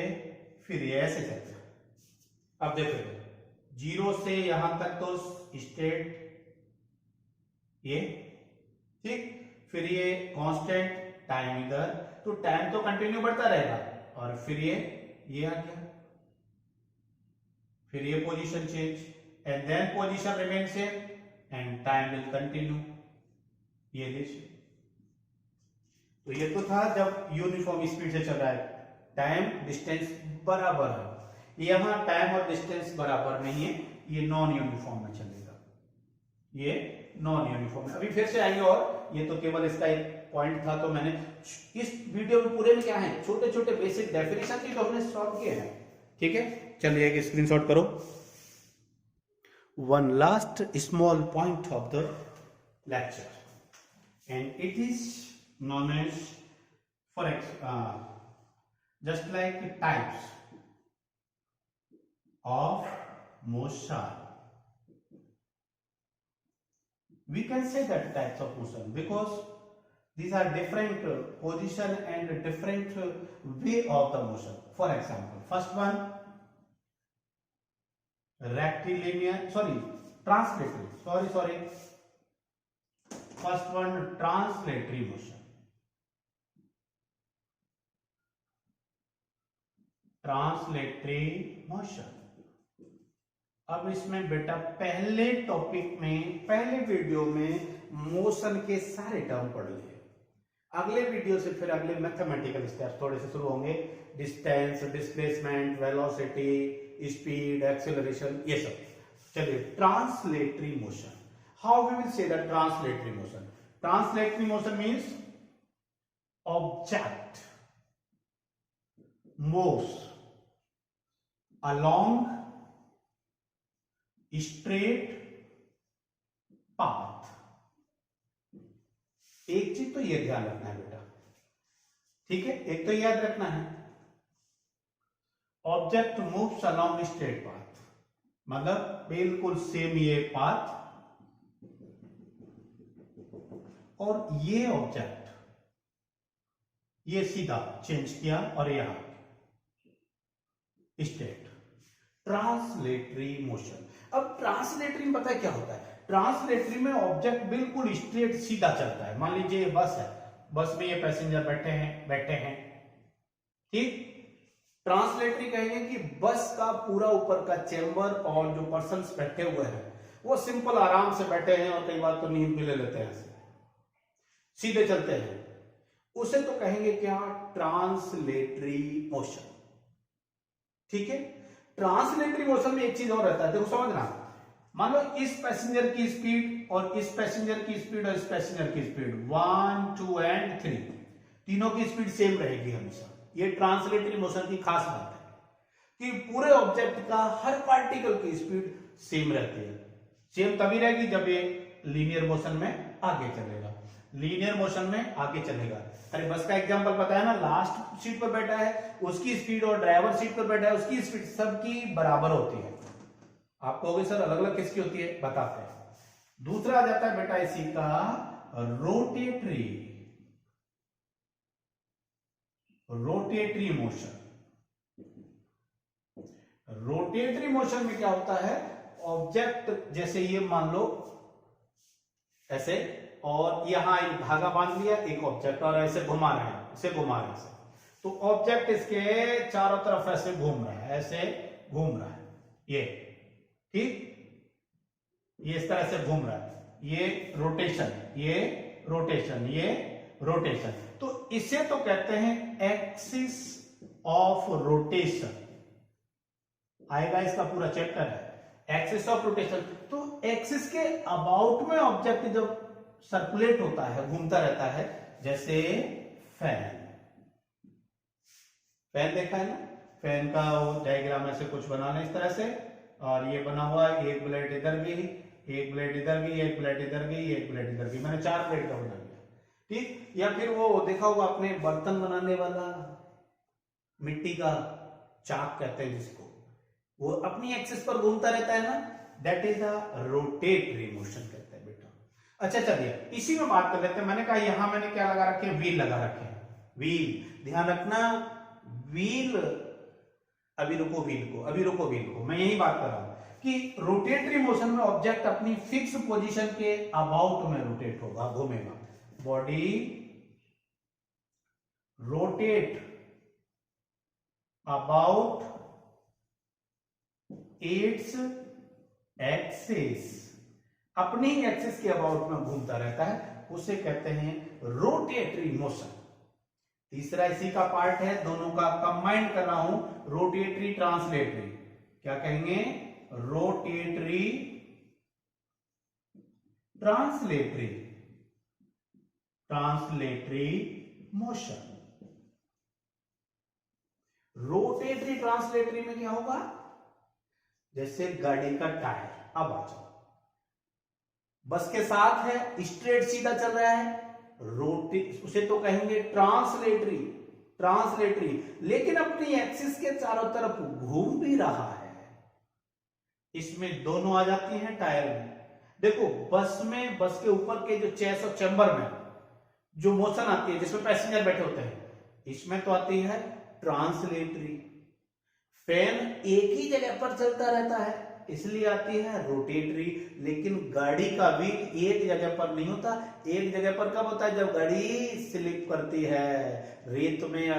ऐसे चलता। अब देखो 0 से यहां तक तो स्टेट ये, ठीक, फिर ये कांस्टेंट टाइम इधर, तो टाइम तो कंटिन्यू बढ़ता रहेगा और फिर ये आ गया, फिर ये position change and then position remain same and time will continue, ये देखिए। तो ये तो था जब यूनिफॉर्म स्पीड से चल रहा है, टाइम डिस्टेंस बराबर है। यहां टाइम और डिस्टेंस बराबर नहीं है, ये नॉन यूनिफॉर्म में चलेगा, ये नॉन यूनिफॉर्म है। अभी फिर से आएंगे, और ये तो केवल इसका एक पॉइंट था, तो मैंने इस वीडियो में पूरे में क्या है, छोटे छोटे बेसिक डेफिनेशन की तो हमने सॉल्व किए हैं, ठीक है। चलिए एक स्क्रीनशॉट करो। One last small point of the lecture and it is known as just like types of motion. We can say that types of motion because these are different position and different way of the motion. For example, first one translatory. First one translatory motion. Translatory motion. अब इसमें बेटा पहले topic में, पहले video में motion के सारे term पढ़ लिए। अगले वीडियो से फिर अगले मैथमेटिकल स्टेप्स थोड़े से शुरू होंगे, distance, displacement, velocity, speed, acceleration, ये सब। चलिए translatory motion, how we will say the translatory motion. Translatory motion means object moves along straight path। एक चीज तो ये ध्यान रखना है बेटा, ठीक है, एक तो याद रखना है, object moves along straight path, मतलब बिल्कुल सेम ये पाथ, और ये ऑब्जेक्ट ये सीधा चेंज किया और यहां स्ट्रेट। Translatory motion. अब ट्रांसलेटरी में पता है क्या होता है, ट्रांसलेटरी में ऑब्जेक्ट बिल्कुल स्ट्रेट सीधा चलता है। मान लीजिए बस है, बस में ये पैसेंजर बैठे हैं, ठीक। ट्रांसलेटरी कहेंगे कि बस का पूरा ऊपर का चेंबर और जो पर्सन्स बैठे हुए हैं वो सिंपल आराम से बैठे हैं, और कई बार तो नींद भी ले लेते हैं, सीधे चलते हैं, उसे तो कहेंगे क्या, ट्रांसलेटरी मोशन, ठीक है। ट्रांसलेटरी मोशन में एक चीज और रहता है, देखो समझना, मान लो इस पैसेंजर की स्पीड और इस पैसेंजर की स्पीड और इस पैसेंजर की स्पीड 1, 2 एंड 3, तीनों की स्पीड सेम रहेगी हमेशा। ये ट्रांसलेटरी मोशन की खास बात है कि पूरे ऑब्जेक्ट का हर पार्टिकल की स्पीड सेम रहती है। सेम तभी रहेगी जब ये लीनियर मोशन में आगे चलेगा, लीनियर मोशन में आगे चलेगा। अरे बस का एग्जांपल पता है ना, लास्ट सीट पर बैठा है उसकी स्पीड और ड्राइवर सीट पर बैठा है उसकी स्पीड सबकी बराबर होती है। आप कहोगे सर अलग अलग किसकी होती है, बताते हैं। दूसरा आ जाता है बेटा इसी का रोटेटरी मोशन। रोटेटरी मोशन में क्या होता है, ऑब्जेक्ट जैसे ये मान लो ऐसे, और यहां एक धागा बांध लिया एक ऑब्जेक्ट और ऐसे घुमा रहे हैं, इसे घुमा रहे हैं, तो ऑब्जेक्ट इसके चारों तरफ ऐसे घूम रहा है, ऐसे घूम रहा है, ये ठीक, ये इस तरह से घूम रहा है, ये रोटेशन, ये रोटेशन, ये रोटेशन। तो इसे तो कहते हैं एक्सिस ऑफ रोटेशन, आएगा इसका पूरा चैप्टर है एक्सिस ऑफ रोटेशन। तो एक्सिस के अबाउट में ऑब्जेक्ट जब सर्कुलेट होता है, घूमता रहता है, जैसे फैन, फैन देखा है ना, फैन का वो डायग्राम ऐसे कुछ बनाना इस तरह से, और ये बना हुआ है, एक ब्लेड इधर गई, एक ब्लेड इधर गई, एक ब्लेड इधर गई, एक ब्लेड इधर गई, मैंने 4 ब्लेड का बना लिया, ठीक। या फिर वो देखा होगा आपने बर्तन बनाने वाला मिट्टी का चाक कहते हैं जिसको, वो अपनी एक्सिस पर घूमता रहता है ना, that is a rotatory motion कहते हैं बेटा। अच्छा चलिए इसी में बात कर लेते हैं। मैंने कहा यहां मैंने क्या लगा रखे हैं, व्हील लगा रखे हैं, व्हील, ध्यान रखना व्हील, अभी रुको व्हील को, अभी रुको व्हील को, मैं यही बात कर रहा हूं कि रोटेटरी मोशन में ऑब्जेक्ट अपनी फिक्स पोजीशन के अबाउट में रोटेट होगा, घूमेगा, body rotate about its axis, अपनी एक्सिस के अबाउट में घूमता रहता है, उसे कहते हैं रोटेटरी मोशन। तीसरा इसी का पार्ट है, दोनों का कंबाइन कर रहा हूं, रोटेटरी ट्रांसलेटरी, क्या कहेंगे, rotatory translatory, translatory motion. Rotatory translatory में क्या होगा, जैसे गाड़ी का टायर, अब आ जाओ, बस के साथ है, स्ट्रेट सीधा चल रहा है, उसे तो कहेंगे ट्रांसलेटरी, ट्रांसलेटरी, लेकिन अपनी एक्सिस के चारों तरफ घूम भी रहा है, इसमें दोनों आ जाती हैं टायर में। देखो बस में, बस के ऊपर के जो चेस और चैम्बर में जो मोशन आती है जिसमें पैसेंजर बैठे होते हैं, इसमें तो आती है ट्रांसलेटरी। फैन एक ही जगह पर चलता रहता है इसलिए आती है रोटेटरी, लेकिन गाड़ी का व्हील एक जगह पर नहीं होता, एक जगह पर कब होता है, जब गाड़ी स्लिप करती है, रेत में या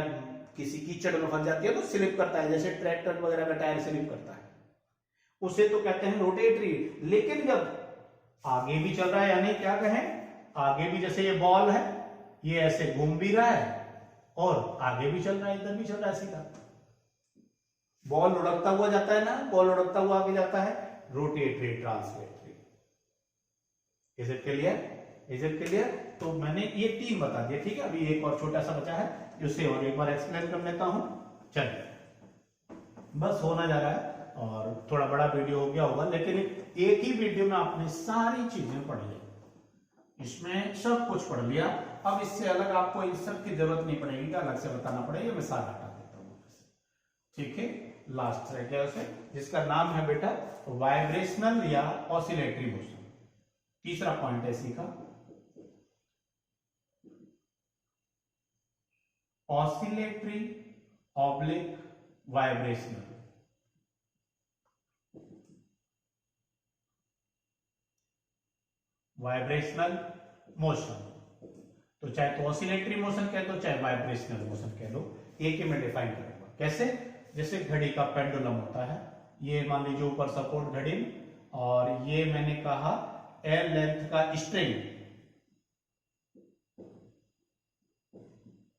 किसी कीचड़ में फंस जाती है तो स्लिप करता है, जैसे ट्रैक्टर वगैरह का टायर स्लिप करता है, उसे तो कहते हैं रोटेटरी। लेकिन जब आगे भी चल रहा है, यानी क्या कहें, आगे भी जैसे ये बॉल है, ये ऐसे घूम भी रहा है और आगे भी चल रहा है, इधर भी चल रहा है सीधा, बॉल लुढ़कता हुआ जाता है ना, बॉल लुढ़कता हुआ आगे जाता है, rotatory translatory. Is it clear, is it clear. तो मैंने ये 3 बता दिए, ठीक है। अभी एक और छोटा सा बचा है, उसे और एक बार एक्सप्लेन कर लेता हूं। चलिए बस होना जा रहा है और थोड़ा बड़ा वीडियो हो गया होगा, लेकिन एक ही वीडियो में आपने सारी चीजें पढ़ ली, इसमें सब कुछ पढ़ लिया। अब इससे अलग आपको इन सब की जरूरत नहीं पड़ेगी, अलग से बताना पड़ेगा, मैं सारा हटा देता हूं, ठीक है। लास्ट रह गया उसे, जिसका नाम है बेटा वाइब्रेशनल या ऑसिलेटरी मोशन। तीसरा पॉइंट है इसी का, oscillatory oblique vibrational. Vibrational motion, तो चाहे तो ऑसिलेटरी मोशन कह दो चाहे वाइब्रेशनल मोशन कह लो, एक ही में डिफाइन करूंगा। कैसे, जैसे घड़ी का पेंडुलम होता है, ये मान लीजिए ऊपर सपोर्ट घड़ी, और ये मैंने कहा एल लेंथ का स्ट्रिंग,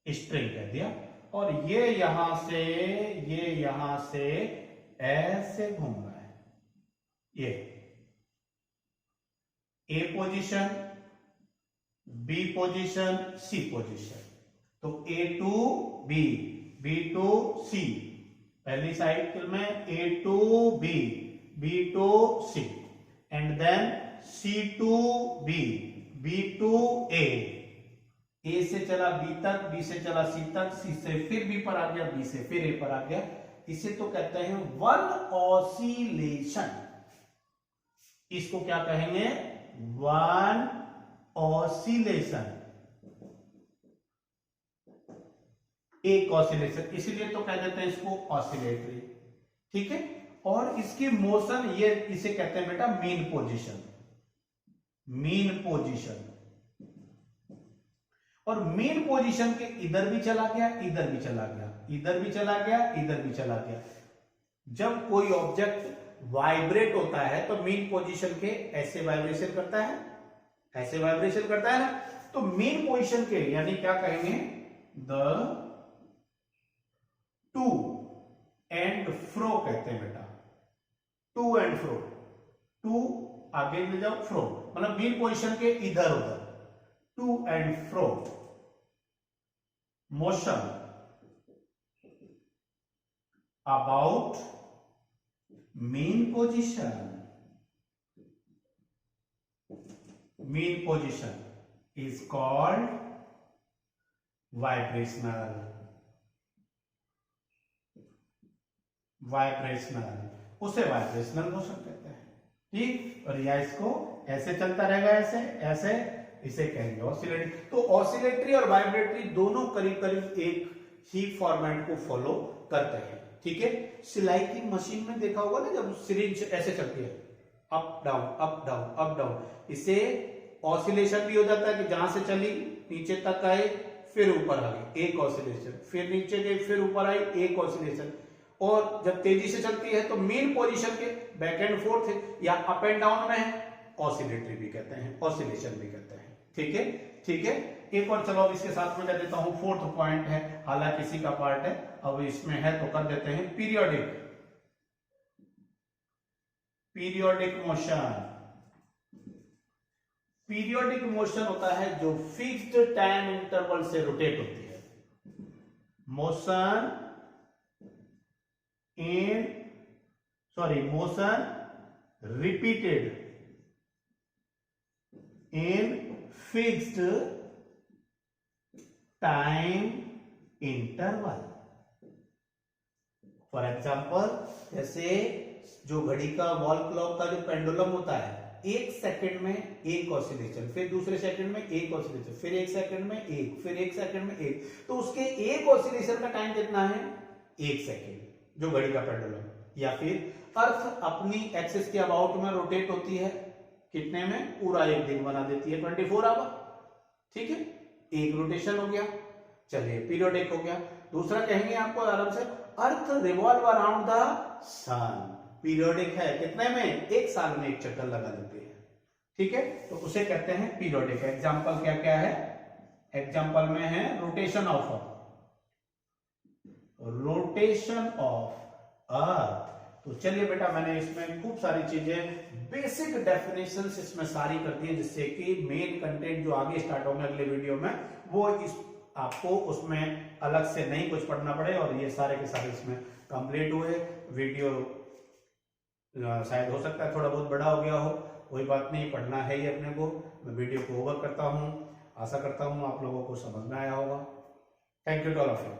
स्ट्रिंग कह दिया, और ये यहां से ऐसे घूम रहा है, ये A position, B position, C position. तो A to B, B to C, पहली साइकिल में A to B, B to C, and then C to B, B to A, ए से चला बी तक, बी से चला सी तक, सी से फिर बी पर आ गया, बी से फिर ए पर आ गया। इसे तो कहते हैं वन ऑसिलेशन। इसको क्या कहेंगे? वन ऑसिलेशन, एक ऑसिलेशन, इसीलिए तो कह देते हैं इसको ऑसिलेटरी। ठीक है। और इसकी मोशन, ये इसे कहते हैं बेटा मीन पोजीशन, मीन पोजीशन। और मीन पोजीशन के इधर भी चला गया, इधर भी चला गया, इधर भी चला गया, इधर भी चला गया। जब कोई ऑब्जेक्ट वाइब्रेट होता है तो मीन पोजीशन के ऐसे वाइब्रेशन करता है, ऐसे वाइब्रेशन करता है ना। तो मीन पोजीशन के यानी क्या कहेंगे? द टू एंड फ्रो कहते हैं बेटा, टू एंड फ्रो, टू आगे ले जाओ, फ्रो मतलब मीन पोजीशन के इधर उधर, to and fro motion about mean position, mean position is called vibrational, vibrational, उसे वाइब्रेशनल मोशन कहते हैं। ठीक। और या इसको ऐसे चलता रहेगा, ऐसे ऐसे, इसे कहेंगे ऑसिलेटरी। तो ऑसिलेटरी और वाइब्रेटरी दोनों करीब करीब एक ही फॉर्मेट को फॉलो करते हैं। ठीक है। सिलाई की मशीन में देखा होगा ना, जब सिरिंज ऐसे चलती है, up down up down up down, इसे ऑसिलेशन भी हो जाता है कि जहां से चली नीचे तक आए, फिर ऊपर आ गई, एक ऑसिलेशन, फिर नीचे गई, फिर ऊपर आई, एक ऑसिलेशन। और जब तेजी से चलती है तो मेन पोजीशन के बैक एंड फोर्थ या अप एंड डाउन में है, ऑसिलेटरी भी कहते हैं, ऑसिलेशन भी कहते हैं। ठीक है। ठीक है। एक और चलो अब इसके साथ में कर देता हूं, फोर्थ पॉइंट है, हालांकि इसी का पार्ट है, अब इसमें है तो कर देते हैं periodic, periodic motion. Periodic motion होता है जो फिक्स्ड टाइम इंटरवल से रोटेट होती है। Motion motion repeated in fixed time interval. For example, जैसे जो घड़ी का वॉल क्लॉक का जो पेंडुलम होता है, एक सेकंड में एक ऑसिलेशन, फिर दूसरे सेकंड में एक ऑसिलेशन, फिर एक सेकंड में एक, फिर एक सेकंड में एक, तो उसके एक ऑसिलेशन का टाइम कितना है? एक सेकंड, जो घड़ी का पेंडुलम। या फिर अर्थ अपनी एक्सिस के अबाउट में रोटेट होती है, कितने में? पूरा एक दिन बना देती है, 24 आवर। ठीक है। एक रोटेशन हो गया, चलिए पीरियोडिक हो गया। दूसरा कहेंगे आपको आराम से, earth revolve around the sun, periodic है, कितने में? एक साल में एक चक्कर लगा देते हैं। ठीक है। तो उसे कहते हैं पीरियोडिक। एग्जाम्पल क्या क्या है? एग्जाम्पल में है रोटेशन ऑफ अर्थ। तो चलिए बेटा, मैंने इसमें खूब सारी चीजें, बेसिक डेफिनेशंस इसमें सारी कर दी है, जिससे कि मेन कंटेंट जो आगे स्टार्ट होंगे अगले वीडियो में, वो इस आपको उसमें अलग से नहीं कुछ पढ़ना पड़े, और ये सारे के सारे इसमें कंप्लीट हुए। वीडियो शायद हो सकता है थोड़ा बहुत बड़ा हो गया हो, कोई बात नहीं, पढ़ना है ही अपने को। मैं वीडियो को ओवर करता हूं, आशा करता हूं आप लोगों को समझ में आया होगा। Thank you to all of you.